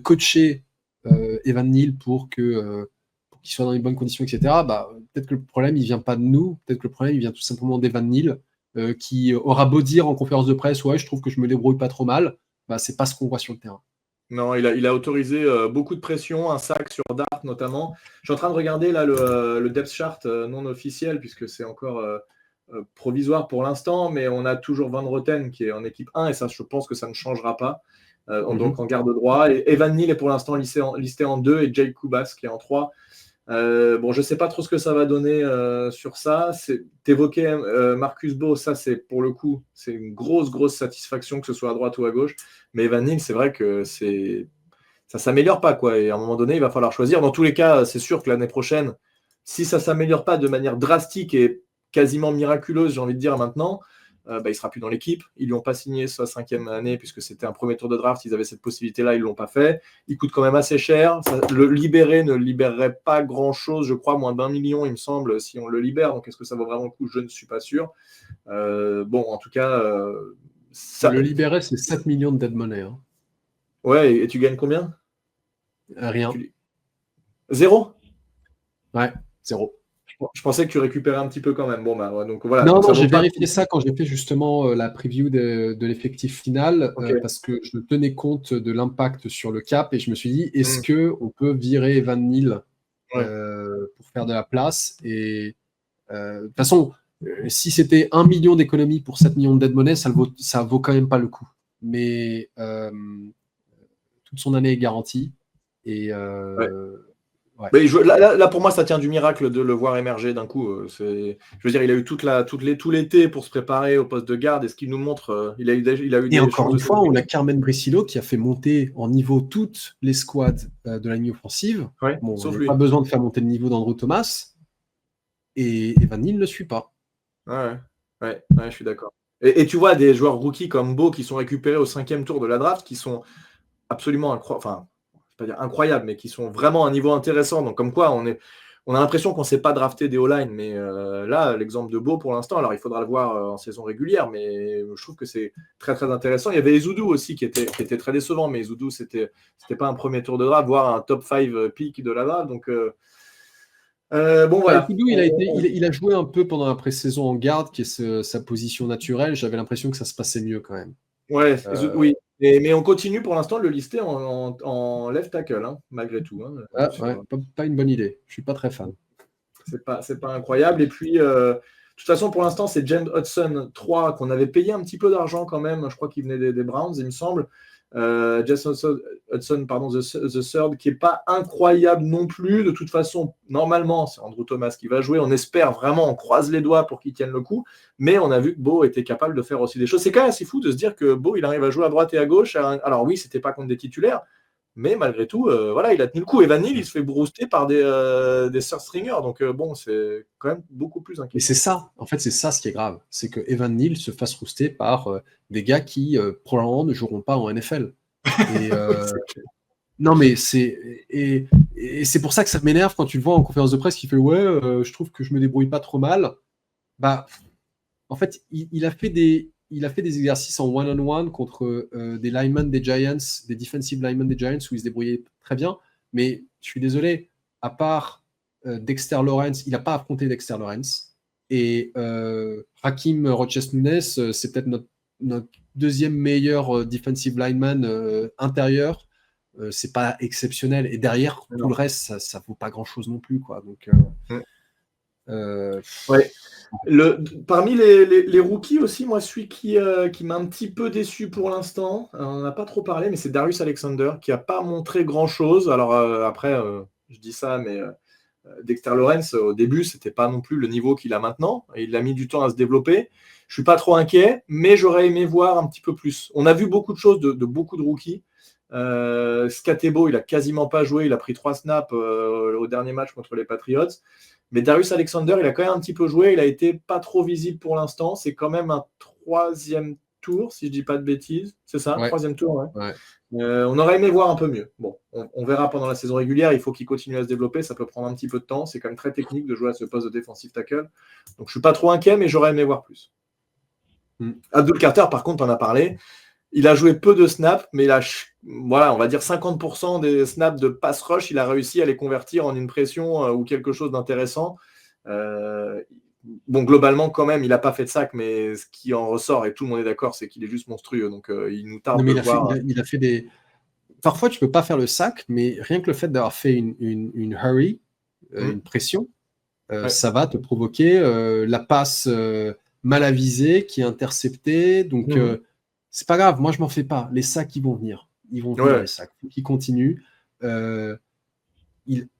coacher Evan Neal pour qu'il soit dans les bonnes conditions, etc., peut-être que le problème, il vient pas de nous. Peut-être que le problème, il vient tout simplement d'Evan Neal, qui aura beau dire en conférence de presse, ouais, je trouve que je me débrouille pas trop mal. C'est pas ce qu'on voit sur le terrain. Non, il a autorisé beaucoup de pression, un sac sur Dart notamment. Je suis en train de regarder là le depth chart non officiel, puisque c'est encore provisoire pour l'instant, mais on a toujours Van Roten qui est en équipe 1, et ça, je pense que ça ne changera pas. Donc en garde droit. Et Evan Neal est pour l'instant listé en 2 et Jake Kubas qui est en 3. Bon, je ne sais pas trop ce que ça va donner sur ça. T'évoquais Marcus Beau, ça c'est pour le coup, c'est une grosse satisfaction que ce soit à droite ou à gauche. Mais Evan Neal, c'est vrai que ça ne s'améliore pas, quoi. Et à un moment donné, il va falloir choisir. Dans tous les cas, c'est sûr que l'année prochaine, si ça ne s'améliore pas de manière drastique et quasiment miraculeuse, j'ai envie de dire maintenant, il ne sera plus dans l'équipe. Ils ne lui ont pas signé sa 5e année puisque c'était un premier tour de draft. Ils avaient cette possibilité-là, ils ne l'ont pas fait. Il coûte quand même assez cher. Le libérer ne libérerait pas grand-chose, je crois, moins d'1 million, il me semble, si on le libère. Donc, est-ce que ça vaut vraiment le coup? Je ne suis pas sûr. Bon, en tout cas... Le libérer, c'est 7 millions de dead money. Hein. Ouais, et tu gagnes combien? Rien. 0? Ouais, 0. Je pensais que tu récupérais un petit peu quand même. Bon, donc voilà. Non, donc j'ai vérifié ça quand j'ai fait justement la preview de l'effectif final, parce que je tenais compte de l'impact sur le cap et je me suis dit, est-ce qu'on peut virer Evan Neal pour faire de la place? Et de toute façon, si c'était 1 million d'économies pour 7 millions de dead money, ça vaut quand même pas le coup. Mais toute son année est garantie. Et ouais. Mais là, pour moi, ça tient du miracle de le voir émerger d'un coup. Je veux dire, il a eu tout l'été pour se préparer au poste de garde. Et ce qu'il nous montre, il a eu et encore une fois, on a Carmen Bricillo qui a fait monter en niveau toutes les squads de la ligne offensive. Ouais, bon, sauf il n'y lui. a pas besoin de faire monter le niveau d'Andrew Thomas. Et Evan Neal ne le suit pas. Ouais, je suis d'accord. Et tu vois des joueurs rookies comme Beau qui sont récupérés au 5e tour de la draft, qui sont absolument incroyables, mais qui sont vraiment à un niveau intéressant. Donc comme quoi, on a l'impression qu'on ne sait pas drafter des O-line, mais là, l'exemple de Beau pour l'instant, alors il faudra le voir en saison régulière, mais je trouve que c'est très très intéressant. Il y avait Ezoudou aussi qui était très décevant, mais Ezoudou, c'était pas un premier tour de draft, voire un top 5 pick de la draft. Donc bon, voilà. Ezoudou, il a joué un peu pendant la pré-saison en garde, qui est sa position naturelle. J'avais l'impression que ça se passait mieux quand même. Ouais, oui. Mais on continue pour l'instant de le lister en left tackle, hein, malgré tout. Hein, pas une bonne idée. Je ne suis pas très fan. C'est pas incroyable. Et puis, de toute façon, pour l'instant, c'est James Hudson 3 qu'on avait payé un petit peu d'argent quand même. Je crois qu'il venait des Browns, il me semble. Jason Hudson, pardon, the Third, qui n'est pas incroyable non plus. De toute façon, normalement, c'est Andrew Thomas qui va jouer. On espère vraiment, on croise les doigts pour qu'il tienne le coup. Mais on a vu que Beau était capable de faire aussi des choses. C'est quand même assez fou de se dire que Beau, il arrive à jouer à droite et à gauche. Alors oui, c'était pas contre des titulaires, mais malgré tout, voilà, il a tenu le coup. Evan Neal, il se fait brouster par des third stringers. Donc bon, c'est quand même beaucoup plus inquiétant. Et c'est ça, en fait, c'est ça ce qui est grave. C'est que Evan Neal se fasse rouster par des gars qui probablement ne joueront pas en NFL. Et, non, mais et c'est pour ça que ça m'énerve quand tu le vois en conférence de presse qui fait ouais, je trouve que je me débrouille pas trop mal. En fait, il a fait des exercices en one-on-one contre des linemen des Giants, des defensive linemen des Giants où il se débrouillait très bien. Mais je suis désolé, à part Dexter Lawrence, il n'a pas affronté Dexter Lawrence. Et Hakeem Roches-Nunes, c'est peut-être notre deuxième meilleur defensive lineman intérieur. C'est pas exceptionnel. Et derrière, tout le reste, ça vaut pas grand-chose non plus, quoi. Donc, Ouais. Parmi les rookies aussi, moi, celui qui m'a un petit peu déçu pour l'instant, on n'en a pas trop parlé, mais c'est Darius Alexander, qui n'a pas montré grand-chose. Alors après, je dis ça, mais Dexter Lawrence, au début, c'était pas non plus le niveau qu'il a maintenant. Et il a mis du temps à se développer. Je suis pas trop inquiet, mais j'aurais aimé voir un petit peu plus. On a vu beaucoup de choses de beaucoup de rookies. Scatebo, il a quasiment pas joué. Il a pris 3 snaps au dernier match contre les Patriots. Mais Darius Alexander, il a quand même un petit peu joué. Il a été pas trop visible pour l'instant. C'est quand même un 3e tour, si je dis pas de bêtises. C'est ça, Ouais. 3e tour, ouais. Ouais. On aurait aimé voir un peu mieux. Bon, on verra pendant la saison régulière. Il faut qu'il continue à se développer. Ça peut prendre un petit peu de temps. C'est quand même très technique de jouer à ce poste de defensive tackle. Donc, je suis pas trop inquiet, mais j'aurais aimé voir plus. Abdul Carter, par contre, on a parlé. Il a joué peu de snaps, mais voilà, on va dire 50% des snaps de pass rush, il a réussi à les convertir en une pression ou quelque chose d'intéressant. Bon, globalement, quand même, il n'a pas fait de sac, mais ce qui en ressort, et tout le monde est d'accord, c'est qu'il est juste monstrueux. Donc, il nous tarde de voir. Il a fait des. Parfois, tu ne peux pas faire le sac, mais rien que le fait d'avoir fait une hurry, une pression, ça va te provoquer la passe mal avisée qui est interceptée. Donc, c'est pas grave. Moi, je m'en fais pas. Les sacs, ils vont venir. Ils vont venir, les sacs. Il faut qu'ils continuent.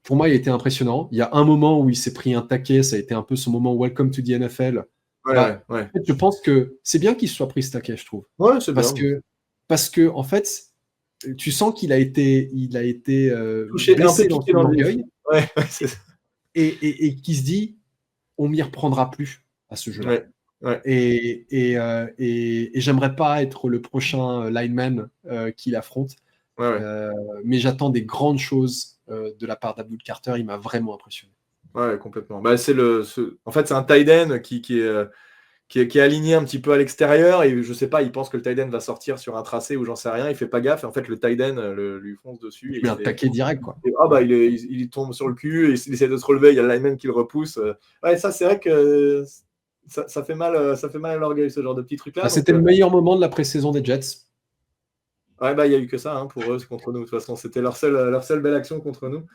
Pour moi, il était impressionnant. Il y a un moment où il s'est pris un taquet. Ça a été un peu son moment Welcome to the NFL. En fait, je pense que c'est bien qu'il se soit pris ce taquet, je trouve. Ouais, c'est parce que en fait, tu sens qu'il a été touché, blessé dans son orgueil. Ouais, et qui se dit, on m'y reprendra plus à ce jeu-là. Ouais. Et j'aimerais pas être le prochain lineman qu'il affronte. Mais j'attends des grandes choses de la part d'Abdul Carter. Il m'a vraiment impressionné. Ouais, complètement. Bah, en fait, c'est un tight end qui est aligné un petit peu à l'extérieur et je sais pas, il pense que le tight end va sortir sur un tracé ou j'en sais rien, il fait pas gaffe et en fait le tight end lui fonce dessus. Il met un taquet direct, quoi. Il tombe sur le cul et il essaie de se relever, il y a le lineman qui le repousse. Ouais, ça c'est vrai que ça fait mal à l'orgueil, ce genre de petits trucs-là. C'était le meilleur moment de la pré-saison des Jets. Ouais, il n'y a eu que ça pour eux, contre nous. De toute façon, c'était leur seule belle action contre nous.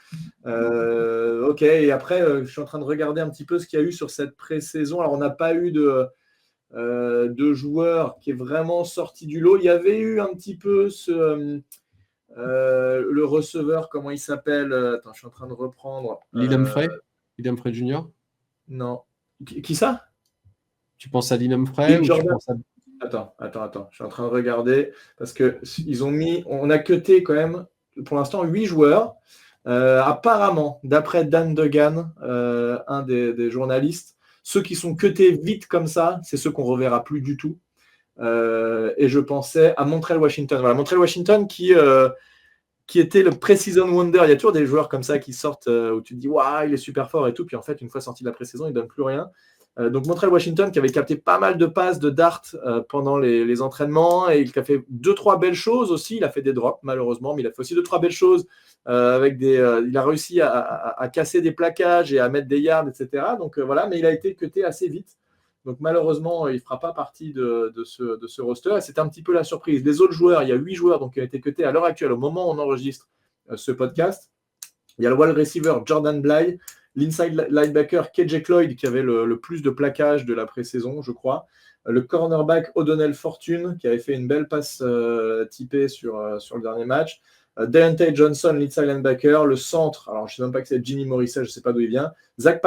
Ok, et après, je suis en train de regarder un petit peu ce qu'il y a eu sur cette pré-saison. Alors, on n'a pas eu de joueur qui est vraiment sorti du lot. Il y avait eu un petit peu le receveur, comment il s'appelle? Attends, je suis en train de reprendre. Liam Frey Jr. Non. Qui ça? Tu penses à Liam Frey ou tu penses à... Attends. Je suis en train de regarder parce que on a cuté quand même pour l'instant 8 joueurs. Apparemment, d'après Dan Degan, un des journalistes, ceux qui sont cutés vite comme ça, c'est ceux qu'on reverra plus du tout. Et je pensais à Montrell Washington. Voilà, Montrell Washington qui était le Pre-Season Wonder. Il y a toujours des joueurs comme ça qui sortent où tu te dis waouh, il est super fort et tout. Puis en fait, une fois sorti de la pré-saison, il ne donne plus rien. Donc Montrell Washington qui avait capté pas mal de passes de dart pendant les entraînements et qui a fait 2-3 belles choses aussi. Il a fait des drops malheureusement, mais il a fait aussi 2-3 belles choses avec il a réussi à casser des plaquages et à mettre des yards, etc. Donc voilà, mais il a été cuté assez vite. Donc malheureusement, il ne fera pas partie de ce roster. Et c'était un petit peu la surprise. Les autres joueurs, il y a 8 joueurs qui ont été cutés à l'heure actuelle, au moment où on enregistre ce podcast. Il y a le wide receiver Jordan Bly, l'inside linebacker KJ Cloyd qui avait le plus de plaquage de la pré-saison, je crois. Le cornerback O'Donnell Fortune qui avait fait une belle passe typée sur le dernier match. Deontay Johnson, l'inside linebacker. Le centre, alors je ne sais même pas que c'est Jimmy Morrissey, je ne sais pas d'où il vient. Zach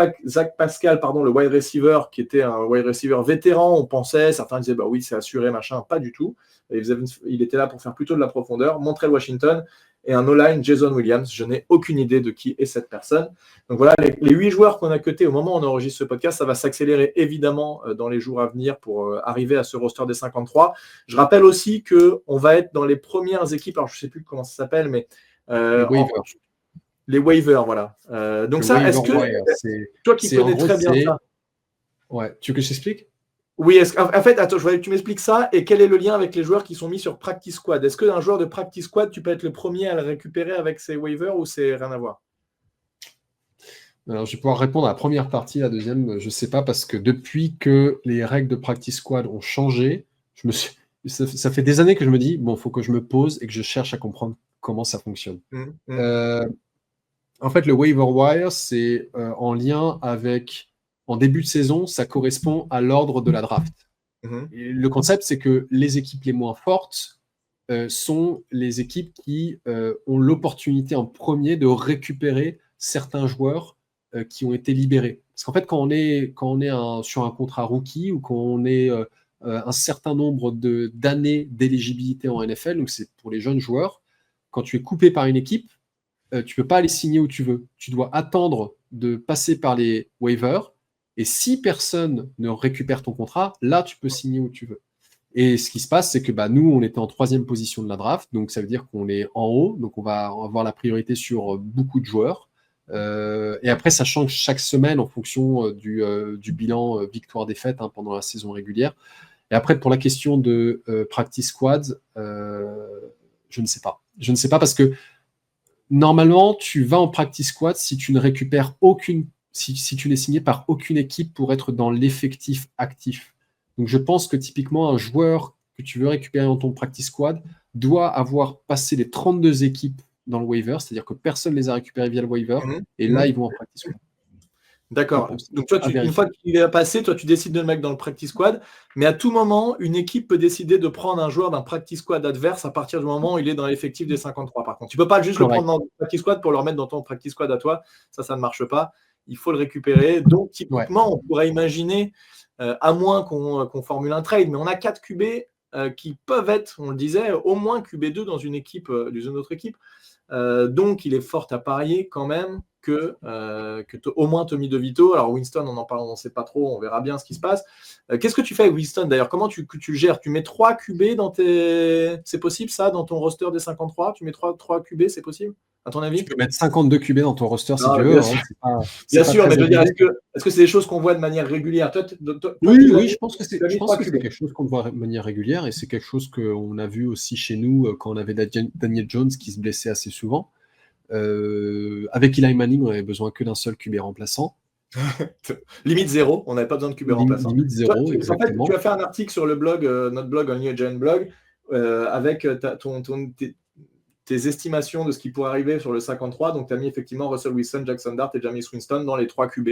Pascal, le wide receiver, qui était un wide receiver vétéran, on pensait, certains disaient bah oui, c'est assuré, machin, pas du tout. Il était là pour faire plutôt de la profondeur. Montrell Washington et un O-line, Jason Williams. Je n'ai aucune idée de qui est cette personne. Donc voilà, les 8 joueurs qu'on a cutés au moment où on enregistre ce podcast, ça va s'accélérer évidemment dans les jours à venir pour arriver à ce roster des 53. Je rappelle aussi qu'on va être dans les premières équipes, alors je ne sais plus comment ça s'appelle, mais les waivers, voilà. Donc ça, est-ce que toi qui connais très bien ça... Ouais, tu veux que je t'explique? Oui, en fait, attends, je voudrais que tu m'expliques ça et quel est le lien avec les joueurs qui sont mis sur Practice Squad. Est-ce qu'un joueur de Practice Squad, tu peux être le premier à le récupérer avec ses waivers ou c'est rien à voir? Alors, je vais pouvoir répondre à la première partie, la deuxième, je ne sais pas, parce que depuis que les règles de Practice Squad ont changé, ça fait des années que je me dis, bon, il faut que je me pose et que je cherche à comprendre comment ça fonctionne. En fait, le waiver wire, c'est en lien avec en début de saison, ça correspond à l'ordre de la draft. Et le concept, c'est que les équipes les moins fortes sont les équipes qui ont l'opportunité en premier de récupérer certains joueurs qui ont été libérés. Parce qu'en fait, quand on est sur un contrat rookie ou quand on est un certain nombre d'années d'éligibilité en NFL, donc c'est pour les jeunes joueurs, quand tu es coupé par une équipe, tu ne peux pas aller signer où tu veux. Tu dois attendre de passer par les waivers. Et si personne ne récupère ton contrat, là, tu peux signer où tu veux. Et ce qui se passe, c'est que nous, on était en 3e position de la draft. Donc, ça veut dire qu'on est en haut. Donc, on va avoir la priorité sur beaucoup de joueurs. Et après, ça change chaque semaine en fonction du bilan victoire-défaite pendant la saison régulière. Et après, pour la question de practice squad, je ne sais pas. Je ne sais pas parce que normalement, tu vas en practice squad si tu ne récupères si tu n'es signé par aucune équipe pour être dans l'effectif actif. Donc, je pense que typiquement, un joueur que tu veux récupérer dans ton practice squad doit avoir passé les 32 équipes dans le waiver, c'est-à-dire que personne ne les a récupérés via le waiver, et là, ils vont en practice squad. D'accord. Donc, toi, une fois qu'il est passé, toi, tu décides de le mettre dans le practice squad, mais à tout moment, une équipe peut décider de prendre un joueur d'un practice squad adverse à partir du moment où il est dans l'effectif des 53. Par contre, tu ne peux pas juste le prendre dans le practice squad pour le remettre dans ton practice squad à toi. Ça ne marche pas. Il faut le récupérer. Donc, typiquement, on pourrait imaginer, à moins qu'on formule un trade, mais on a 4 QB qui peuvent être, on le disait, au moins QB2 dans une autre équipe. Donc, il est fort à parier quand même que au moins Tommy DeVito. Alors, Winston, on en parle, on ne sait pas trop, on verra bien ce qui se passe. Qu'est-ce que tu fais avec Winston d'ailleurs? Comment tu le gères? Tu mets 3 QB dans tes. C'est possible ça, dans ton roster des 53? Tu mets 3 QB, c'est possible? À ton avis? Tu peux mettre 52 QB dans ton roster si tu veux. Bien sûr, mais je veux dire, est-ce que c'est des choses qu'on voit de manière régulière? Oui, je pense que c'est quelque chose qu'on voit de manière régulière et c'est quelque chose qu'on a vu aussi chez nous quand on avait Daniel Jones qui se blessait assez souvent. Avec Eli Manning, on avait besoin que d'un seul QB remplaçant. Limite 0, on n'avait pas besoin de QB remplaçant. Limite 0, exactement. En fait, tu as fait un article sur le blog, notre blog, On New Gen Blog, avec tes estimations de ce qui pourrait arriver sur le 53. Donc, tu as mis effectivement Russell Wilson, Jackson Dart et Jameis Winston dans les 3 QB.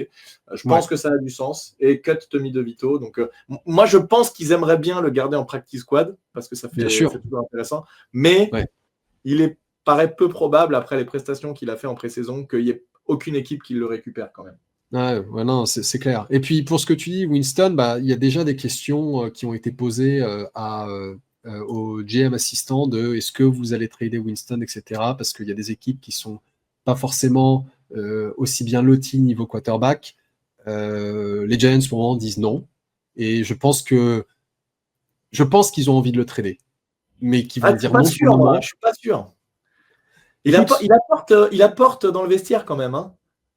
Je pense que ça a du sens. Et cut Tommy DeVito. Donc, moi, je pense qu'ils aimeraient bien le garder en practice squad parce que ça fait toujours intéressant. Mais il paraît peu probable, après les prestations qu'il a fait en pré-saison, qu'il n'y ait aucune équipe qui le récupère quand même. Non, c'est clair. Et puis, pour ce que tu dis, Winston, il y a déjà des questions qui ont été posées au GM assistant de est-ce que vous allez trader Winston, etc. Parce qu'il y a des équipes qui sont pas forcément aussi bien loties niveau quarterback. Les Giants, pour le moment, disent non. Et je pense qu'ils ont envie de le trader. Mais qu'ils vont dire non. Je suis pas sûr. Il apporte dans le vestiaire quand même.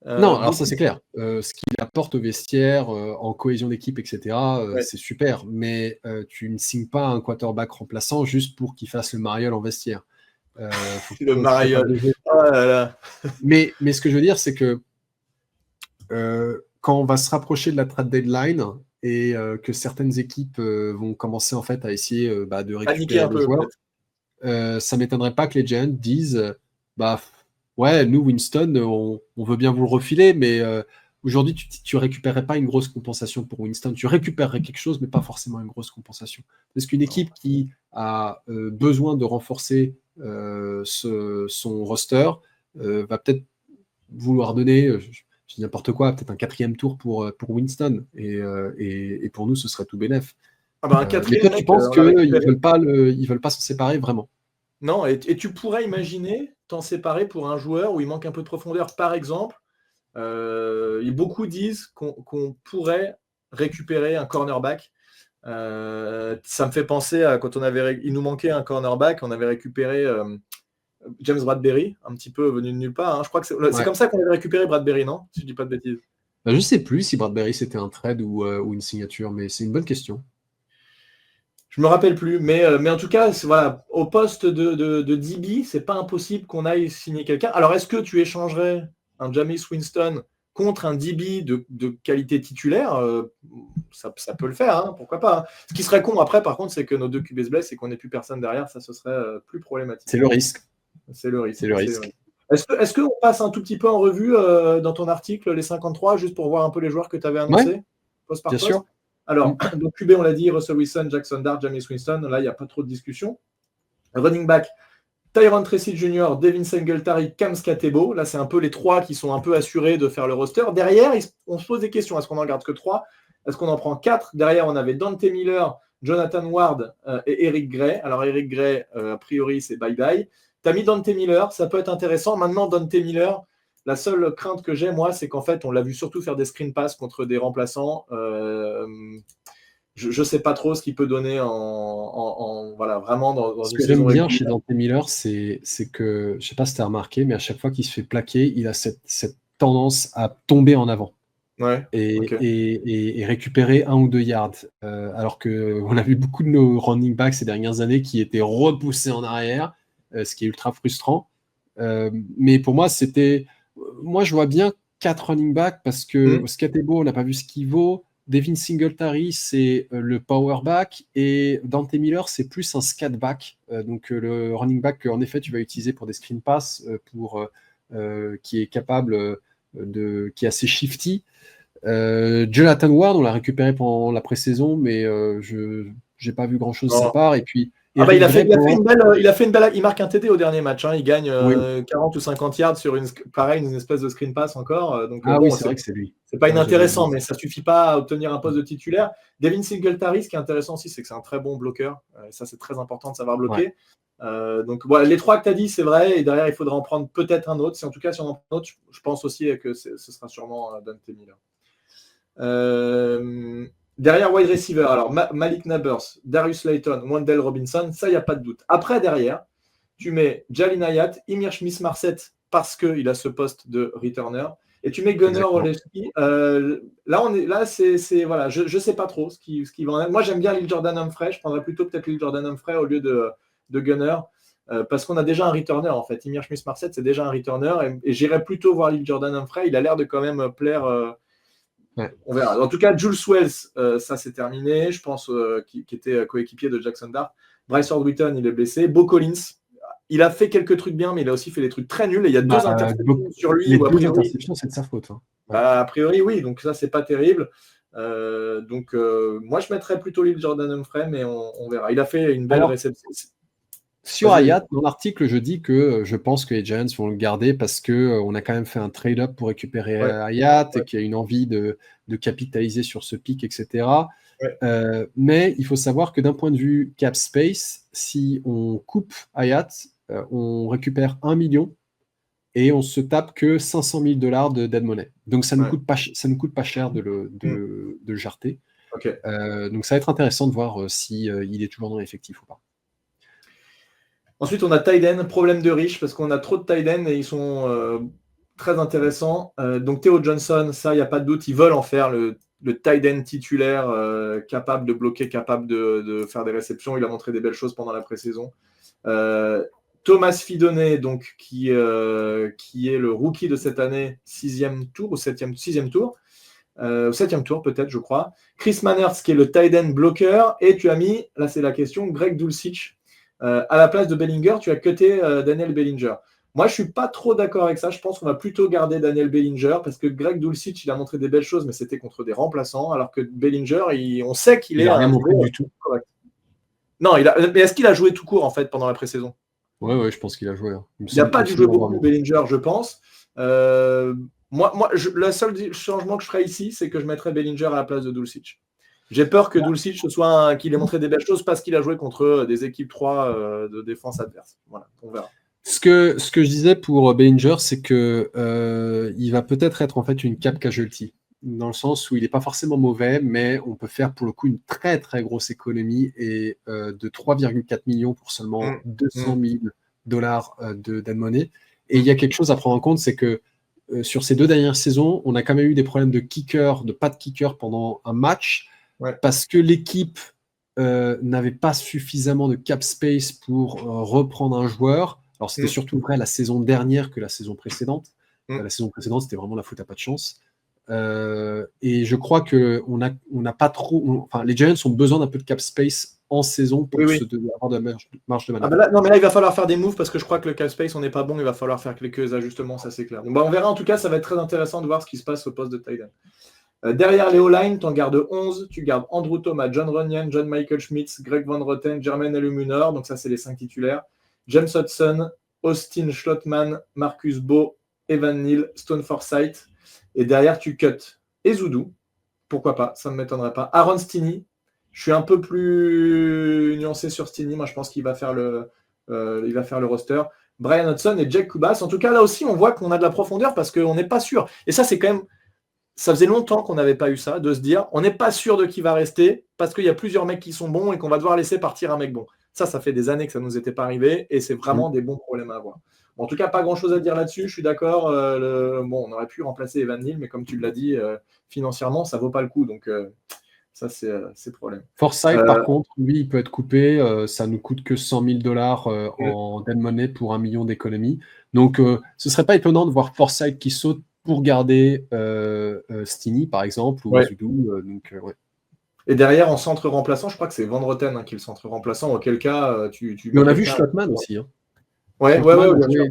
Non, alors ça c'est clair. Ce qu'il apporte au vestiaire, en cohésion d'équipe, etc., c'est super. Mais tu ne signes pas un quarterback remplaçant juste pour qu'il fasse le mariole en vestiaire. Le mariole. Mais ce que je veux dire, c'est que quand on va se rapprocher de la trade deadline et que certaines équipes vont commencer en fait à essayer de récupérer des joueurs, ça m'étonnerait pas que les Giants disent ouais, nous, Winston, on veut bien vous le refiler, mais aujourd'hui, tu ne récupérerais pas une grosse compensation pour Winston. Tu récupérerais quelque chose, mais pas forcément une grosse compensation. Parce qu'une équipe qui a besoin de renforcer son roster va peut-être vouloir donner, je dis n'importe quoi, peut-être un 4e tour pour Winston. Et pour nous, ce serait tout bénef. Mais toi, tu penses qu'ils ne veulent pas s'en séparer vraiment? Non, et tu pourrais imaginer t'en séparer pour un joueur où il manque un peu de profondeur, par exemple. Beaucoup disent qu'on pourrait récupérer un cornerback. Ça me fait penser à quand il nous manquait un cornerback, on avait récupéré James Bradberry, un petit peu venu de nulle part. Je crois que c'est comme ça qu'on avait récupéré Bradberry, non? Si je dis pas de bêtises. Je ne sais plus si Bradberry c'était un trade ou une signature, mais c'est une bonne question. Je me rappelle plus, mais en tout cas, voilà, au poste de DB, c'est pas impossible qu'on aille signer quelqu'un. Alors, est-ce que tu échangerais un Jameis Winston contre un DB de qualité titulaire? Ça peut le faire, pourquoi pas. Ce qui serait con après, par contre, c'est que nos 2 QB se blessent et qu'on n'ait plus personne derrière, ça ce serait plus problématique. C'est le risque. C'est le risque. Est-ce qu'on passe un tout petit peu en revue dans ton article les 53, juste pour voir un peu les joueurs que tu avais annoncés, poste par bien poste? sûr. Alors, donc QB, on l'a dit, Russell Wilson, Jackson Dart, Jameis Winston. Là, il n'y a pas trop de discussion. Running back, Tyron Tracy Jr., Devin Singletary, Cam Skatebo. Là, c'est un peu les trois qui sont un peu assurés de faire le roster. Derrière, on se pose des questions. Est-ce qu'on en garde que 3? Est-ce qu'on en prend 4? Derrière, on avait Dante Miller, Jonathan Ward et Eric Gray. Alors, Eric Gray, a priori, c'est bye-bye. Tu as mis Dante Miller, ça peut être intéressant. Maintenant, Dante Miller, la seule crainte que j'ai, moi, c'est qu'en fait, on l'a vu surtout faire des screen pass contre des remplaçants. Je ne sais pas trop ce qu'il peut donner voilà, vraiment dans Ce une que saison j'aime bien régulière. chez Dante Miller, c'est que, je ne sais pas si tu as remarqué, mais à chaque fois qu'il se fait plaquer, il a cette tendance à tomber en avant. Ouais, Et, okay. et récupérer 1 ou 2 yards. Alors qu'on a vu beaucoup de nos running backs ces dernières années qui étaient repoussés en arrière, ce qui est ultra frustrant. Mais pour moi, moi, je vois bien 4 running backs parce que Skatebo, on n'a pas vu ce qu'il vaut. Devin Singletary, c'est le power back. Et Dante Miller, c'est plus un scat back. Donc, le running back que, en effet, tu vas utiliser pour des screen pass, qui est capable qui est assez shifty. Jonathan Ward, on l'a récupéré pendant la pré-saison, mais je n'ai pas vu grand-chose de sa part. Et puis, il a fait une belle. Il marque un TD au dernier match. Hein. Il gagne oui. 40 ou 50 yards sur une espèce de screen pass encore. Donc, oui, c'est vrai que c'est lui. C'est pas inintéressant, mais ça ne suffit pas à obtenir un poste de titulaire. Devin Singletary, ce qui est intéressant aussi, c'est que c'est un très bon bloqueur. Ça, c'est très important de savoir bloquer. Donc, voilà, les 3 que tu as dit, c'est vrai. Et derrière, il faudra en prendre peut-être un autre. En tout cas, si on en prend un autre, je pense aussi que ce sera sûrement Dante Miller. Derrière wide receiver, alors Malik Nabers, Darius Slayton, Wendell Robinson, ça, il n'y a pas de doute. Après, derrière, tu mets Jalin Hayat, Ihmir Smith-Marsette, parce qu'il a ce poste de returner, et tu mets Gunner Olszewski. Là, c'est voilà, je ne sais pas trop ce qui va en être. Moi, j'aime bien Lil Jordan Humphrey. Je prendrais plutôt peut-être Lil Jordan Humphrey au lieu de Gunner. Parce qu'on a déjà un returner, en fait. Ihmir Smith-Marsette, c'est déjà un returner, et j'irais plutôt voir Lil Jordan Humphrey. Il a l'air de quand même plaire. On verra. En tout cas, Jules Wells, ça c'est terminé. Je pense qui était coéquipier de Jackson Dart. Bryce Wheaton, il est blessé. Bo Collins, il a fait quelques trucs bien, mais il a aussi fait des trucs très nuls. Et il y a 2 interceptions sur lui. Les 2 interceptions, c'est de sa faute. Hein. A priori, oui. Donc ça, c'est pas terrible. Moi, je mettrais plutôt Lil Jordan Humphrey, mais on verra. Il a fait une belle réception. Sur Hayat, dans l'article, je dis que je pense que les Giants vont le garder parce qu'on a quand même fait un trade-up pour récupérer Hayat et qu'il y a une envie de capitaliser sur ce pic, etc. Mais il faut savoir que d'un point de vue cap space, si on coupe Hayat, on récupère 1 million et on se tape que $500 000 de dead money. Donc ça ne coûte pas cher de le jarter. Donc ça va être intéressant de voir si il est toujours dans l'effectif ou pas. Ensuite, on a tight end, problème de riche, parce qu'on a trop de tight end et ils sont très intéressants. Donc Theo Johnson, ça, il n'y a pas de doute, ils veulent en faire le tight end titulaire, capable de bloquer, capable de faire des réceptions. Il a montré des belles choses pendant la pré-saison. Thomas Fidone, donc, qui est le rookie de cette année, 6e tour ou 6e tour. 7e tour peut-être, je crois. Chris Manners, qui est le tight end bloqueur. Et tu as mis, là c'est la question, Greg Dulcich. À la place de Bellinger, tu as cuté Daniel Bellinger. Moi, je ne suis pas trop d'accord avec ça. Je pense qu'on va plutôt garder Daniel Bellinger parce que Greg Dulcich, il a montré des belles choses, mais c'était contre des remplaçants, alors que Bellinger, on sait qu'il est rien montré du tout. Correct. Non, mais est-ce qu'il a joué tout court en fait pendant la pré-saison? Ouais, je pense qu'il a joué. Hein. Il n'a pas dû jouer beaucoup, Bellinger, je pense. Le seul changement que je ferais ici, c'est que je mettrais Bellinger à la place de Dulcich. J'ai peur que Dulcich qu'il ait montré des belles choses parce qu'il a joué contre des équipes 3 de défense adverse. Voilà, on verra. Ce que je disais pour Bellinger, c'est que il va peut-être être en fait une cap casualty, dans le sens où il n'est pas forcément mauvais, mais on peut faire pour le coup une très très grosse économie et de 3,4 millions pour seulement $200 000 de dead money. Et il y a quelque chose à prendre en compte, c'est que sur ces 2 dernières saisons, on a quand même eu des problèmes de pas de kicker pendant un match. Parce que l'équipe n'avait pas suffisamment de cap space pour reprendre un joueur. Alors, c'était surtout vrai la saison dernière que la saison précédente. La saison précédente, c'était vraiment la faute à pas de chance. Et je crois qu'on n'a pas trop. Enfin, les Giants ont besoin d'un peu de cap space en saison pour avoir de la marge de manœuvre. Non, mais là, il va falloir faire des moves parce que je crois que le cap space, on n'est pas bon. Il va falloir faire quelques ajustements, ça c'est clair. Donc, on verra. En tout cas, ça va être très intéressant de voir ce qui se passe au poste de tight end. Derrière les O-line, tu en gardes 11. Tu gardes Andrew Thomas, John Runyan, John Michael Schmitz, Greg Van Roten, Jermaine Elumunor. Donc, ça, c'est les 5 titulaires. James Hudson, Austin Schlottmann, Marcus Beau, Evan Neal, Stone Forsythe. Et derrière, tu cut Ezeudu. Pourquoi pas, ça ne m'étonnerait pas. Aaron Stinney. Je suis un peu plus nuancé sur Stinney. Moi, je pense qu'il va faire le roster. Brian Hudson et Jake Kubas. En tout cas, là aussi, on voit qu'on a de la profondeur parce qu'on n'est pas sûr. Et ça, c'est quand même... Ça faisait longtemps qu'on n'avait pas eu ça, de se dire on n'est pas sûr de qui va rester parce qu'il y a plusieurs mecs qui sont bons et qu'on va devoir laisser partir un mec bon. Ça fait des années que ça ne nous était pas arrivé et c'est vraiment des bons problèmes à avoir. Bon, en tout cas, pas grand-chose à dire là-dessus. Je suis d'accord. On aurait pu remplacer Evan Neal, mais comme tu l'as dit, financièrement, ça ne vaut pas le coup. Donc... ça, c'est le problème. Forsythe, par contre, lui, il peut être coupé. Ça nous coûte que $100 000 en dead money pour 1 million d'économies. Donc, ce ne serait pas étonnant de voir Forsythe qui saute pour garder Stinney, par exemple, ou Ezeudu. Et derrière, en centre remplaçant, je crois que c'est Van Roten qui est le centre remplaçant. Auquel cas, Mais on a vu Schlottmann aussi. Hein. Ouais, bien sûr.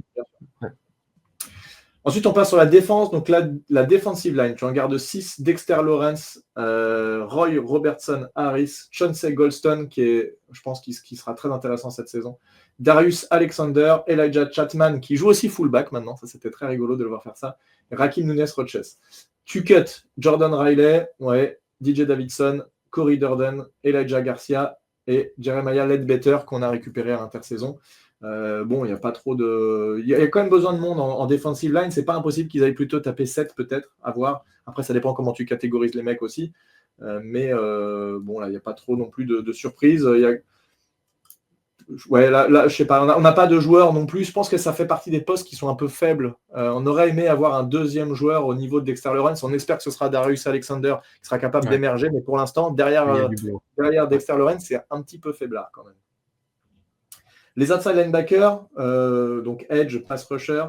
Ensuite, on passe sur la défense. Donc, la defensive line, tu en gardes 6. Dexter Lawrence, Roy Robertson Harris, Chauncey Golston, je pense, qui sera très intéressant cette saison. Darius Alexander, Elijah Chatman, qui joue aussi fullback maintenant. Ça, c'était très rigolo de le voir faire ça. Et Rakim Nunes-Roches. Tu cut Jordan Riley, DJ Davidson, Corey Durden, Elijah Garcia et Jeremiah Ledbetter qu'on a récupéré à l'intersaison. Il n'y a pas trop de... Il y a quand même besoin de monde en defensive line. C'est pas impossible qu'ils aillent plutôt taper 7 peut-être, à voir. Après, ça dépend comment tu catégorises les mecs aussi. Là, il n'y a pas trop non plus de surprises. Là, je sais pas. On n'a pas de joueurs non plus. Je pense que ça fait partie des postes qui sont un peu faibles. On aurait aimé avoir un deuxième joueur au niveau de Dexter Lawrence. On espère que ce sera Darius Alexander qui sera capable d'émerger. Mais pour l'instant, derrière Dexter Lawrence, c'est un petit peu faiblard quand même. Les outside linebackers, donc Edge, pass rusher,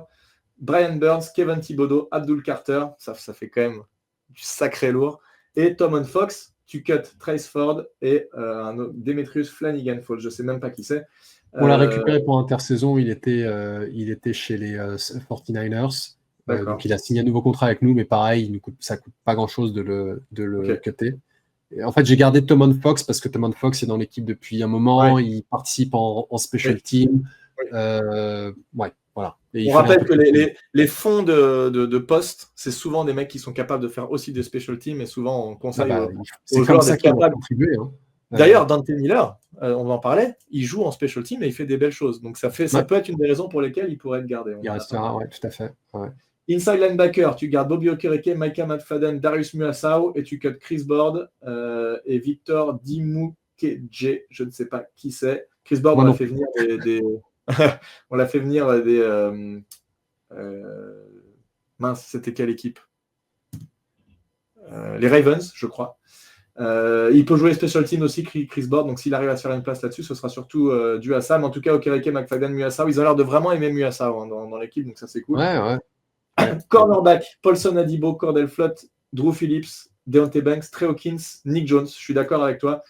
Brian Burns, Kevin Thibodeau, Abdul Carter, ça fait quand même du sacré lourd, et Tom Fox, tu cut Trace Ford et Demetrius Flanagan Fall, je ne sais même pas qui c'est. On l'a récupéré pour intersaison, il était chez les 49ers, donc il a signé un nouveau contrat avec nous, mais pareil, ça ne coûte pas grand-chose de le cutter. Et en fait, j'ai gardé Tomon Fox parce que Tomon Fox est dans l'équipe depuis un moment, il participe en special team. Voilà. On rappelle que les fonds de poste, c'est souvent des mecs qui sont capables de faire aussi des special teams et souvent on conseille c'est comme ça qu'ils vont contribuer. D'ailleurs, Dante Miller, on en parlait, il joue en special team et il fait des belles choses. Donc ça peut être une des raisons pour lesquelles il pourrait être gardé. Il restera, tout à fait. Ouais. Inside linebacker, tu gardes Bobby Okereke, Micah McFadden, Darius Muasau et tu cut Chris Board et Victor Dimukeje, je ne sais pas qui c'est. Chris Board, on l'a fait venir on l'a fait venir mince, c'était quelle équipe les Ravens, je crois. Il peut jouer special team aussi, Chris Board, donc s'il arrive à se faire une place là-dessus, ce sera surtout dû à ça. Mais en tout cas, Okereke, McFadden, Muasau, ils ont l'air de vraiment aimer Muasau dans l'équipe, donc ça c'est cool. Ouais. Cornerback, Paulson Adibo, Cordell Flott, Drew Phillips, Deontay Banks, Trey Hawkins, Nick Jones. Je suis d'accord avec toi.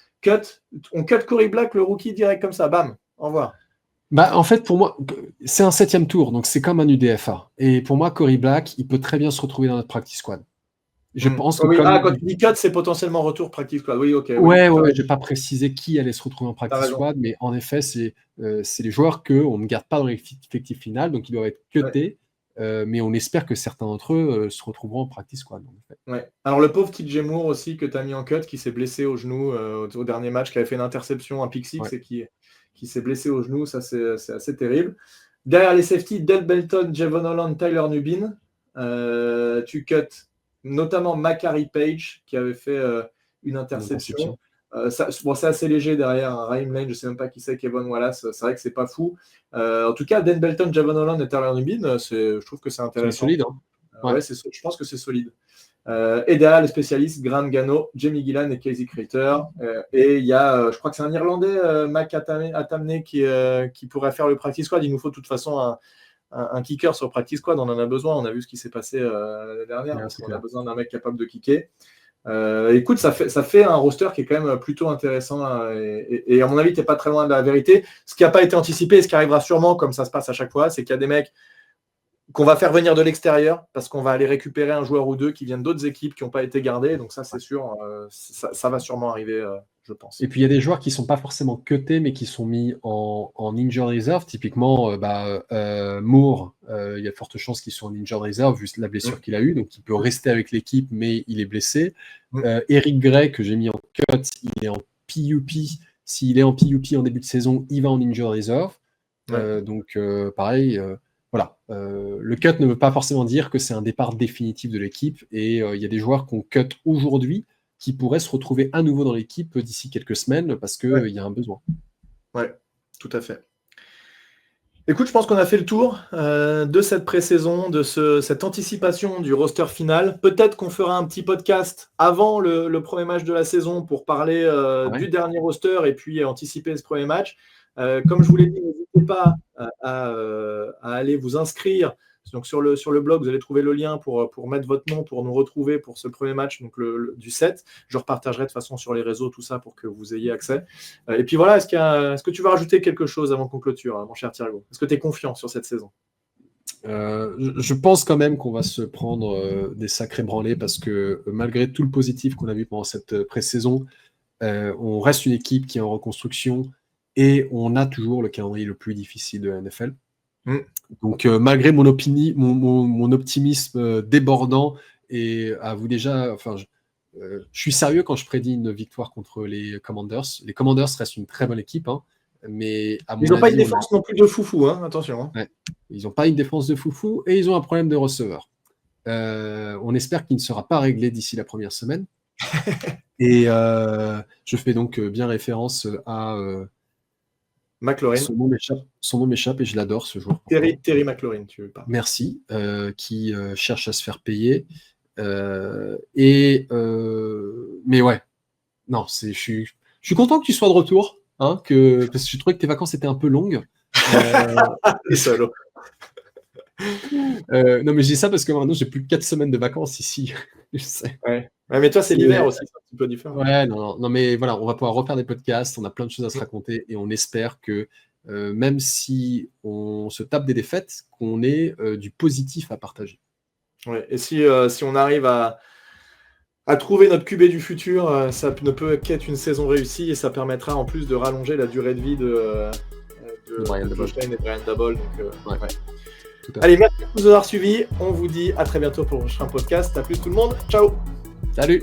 On cut Corey Black, le rookie, direct comme ça. Bam, au revoir. En fait, pour moi, c'est un 7e tour, donc c'est comme un UDFA. Et pour moi, Corey Black, il peut très bien se retrouver dans notre practice squad. Je pense que quand tu dis cut, c'est potentiellement retour practice squad. Oui, ok. Ouais, je n'ai pas précisé qui allait se retrouver en practice squad, mais en effet, c'est les joueurs qu'on ne garde pas dans l'effectif final, donc ils doivent être cutés. Mais on espère que certains d'entre eux se retrouveront en practice squad. Alors le pauvre TJ Moore aussi que tu as mis en cut, qui s'est blessé au genou au dernier match, qui avait fait une interception, un pick six et qui s'est blessé au genou, ça c'est assez terrible. Derrière les safety, Del Belton, Javon Holland, Tyler Nubin. Tu cut notamment Macari Page qui avait fait une interception. C'est assez léger derrière un Raheem Lane, je ne sais même pas qui c'est, Kevin Wallace, c'est vrai que c'est pas fou. En tout cas, Dan Belton, Javon Holland et Tyler Nubin, je trouve que c'est intéressant. C'est solide. Je pense que c'est solide. Et derrière les spécialistes, Grant Gano, Jamie Gillan et Casey Crater. Et il y a, je crois que c'est un Irlandais, Mac Atamne, qui pourrait faire le practice squad. Il nous faut de toute façon un kicker sur practice squad, on en a besoin. On a vu ce qui s'est passé l'année dernière. On a besoin d'un mec capable de kicker. Écoute, ça fait un roster qui est quand même plutôt intéressant et à mon avis, tu n'es pas très loin de la vérité. Ce qui n'a pas été anticipé et ce qui arrivera sûrement, comme ça se passe à chaque fois, c'est qu'il y a des mecs qu'on va faire venir de l'extérieur parce qu'on va aller récupérer un joueur ou deux qui viennent d'autres équipes qui n'ont pas été gardés. Donc ça, c'est sûr, ça va sûrement arriver, je pense. Et puis il y a des joueurs qui ne sont pas forcément cutés, mais qui sont mis en injured reserve. Typiquement, Moore, il y a de fortes chances qu'il soit en injured reserve vu la blessure qu'il a eue. Donc il peut rester avec l'équipe, mais il est blessé. Eric Gray, que j'ai mis en cut, il est en PUP. S'il est en PUP en début de saison, il va en injured reserve. Donc pareil... Voilà, le cut ne veut pas forcément dire que c'est un départ définitif de l'équipe et il y a des joueurs qu'on cut aujourd'hui qui pourraient se retrouver à nouveau dans l'équipe d'ici quelques semaines parce qu'il y a un besoin. Ouais, tout à fait. Écoute, je pense qu'on a fait le tour de cette pré-saison, de cette anticipation du roster final. Peut-être qu'on fera un petit podcast avant le premier match de la saison pour parler du dernier roster et puis anticiper ce premier match. Comme je vous l'ai dit, n'hésitez pas à aller vous inscrire. Donc sur le blog, vous allez trouver le lien pour mettre votre nom, pour nous retrouver pour ce premier match donc du 7. Je repartagerai de toute façon sur les réseaux tout ça pour que vous ayez accès. Et puis voilà, est-ce que tu veux rajouter quelque chose avant qu'on clôture, mon cher Thiago ? Est-ce que tu es confiant sur cette saison ? Je pense quand même qu'on va se prendre des sacrés branlés parce que malgré tout le positif qu'on a vu pendant cette pré-saison, on reste une équipe qui est en reconstruction. Et on a toujours le calendrier le plus difficile de la NFL. Donc, malgré mon optimisme débordant, et à vous déjà, je suis sérieux quand je prédis une victoire contre les Commanders. Les Commanders restent une très bonne équipe, mais à mon ils n'ont pas une défense non plus de foufou, attention. Ouais, ils n'ont pas une défense de foufou et ils ont un problème de receveur. On espère qu'il ne sera pas réglé d'ici la première semaine. Et je fais donc bien référence à... McLaurin. Son nom m'échappe et je l'adore ce joueur. Terry McLaurin, tu veux pas. Merci. Qui cherche à se faire payer. Mais ouais. Non, je suis content que tu sois de retour. Parce que je trouvais que tes vacances étaient un peu longues. Salaud. Non, mais je dis ça parce que maintenant, j'ai plus que 4 semaines de vacances ici. Je sais. Ouais, mais toi, c'est l'hiver aussi, c'est un petit peu différent. Ouais, non, mais voilà, on va pouvoir refaire des podcasts, on a plein de choses à se raconter et on espère que même si on se tape des défaites, qu'on ait du positif à partager. Ouais, et si on arrive à trouver notre QB du futur, ça ne peut qu'être une saison réussie et ça permettra en plus de rallonger la durée de vie de Brian Daboll et Brian Daboll. Donc, ouais. Allez, merci de nous avoir suivis. On vous dit à très bientôt pour le prochain podcast. À plus tout le monde. Ciao. Salut.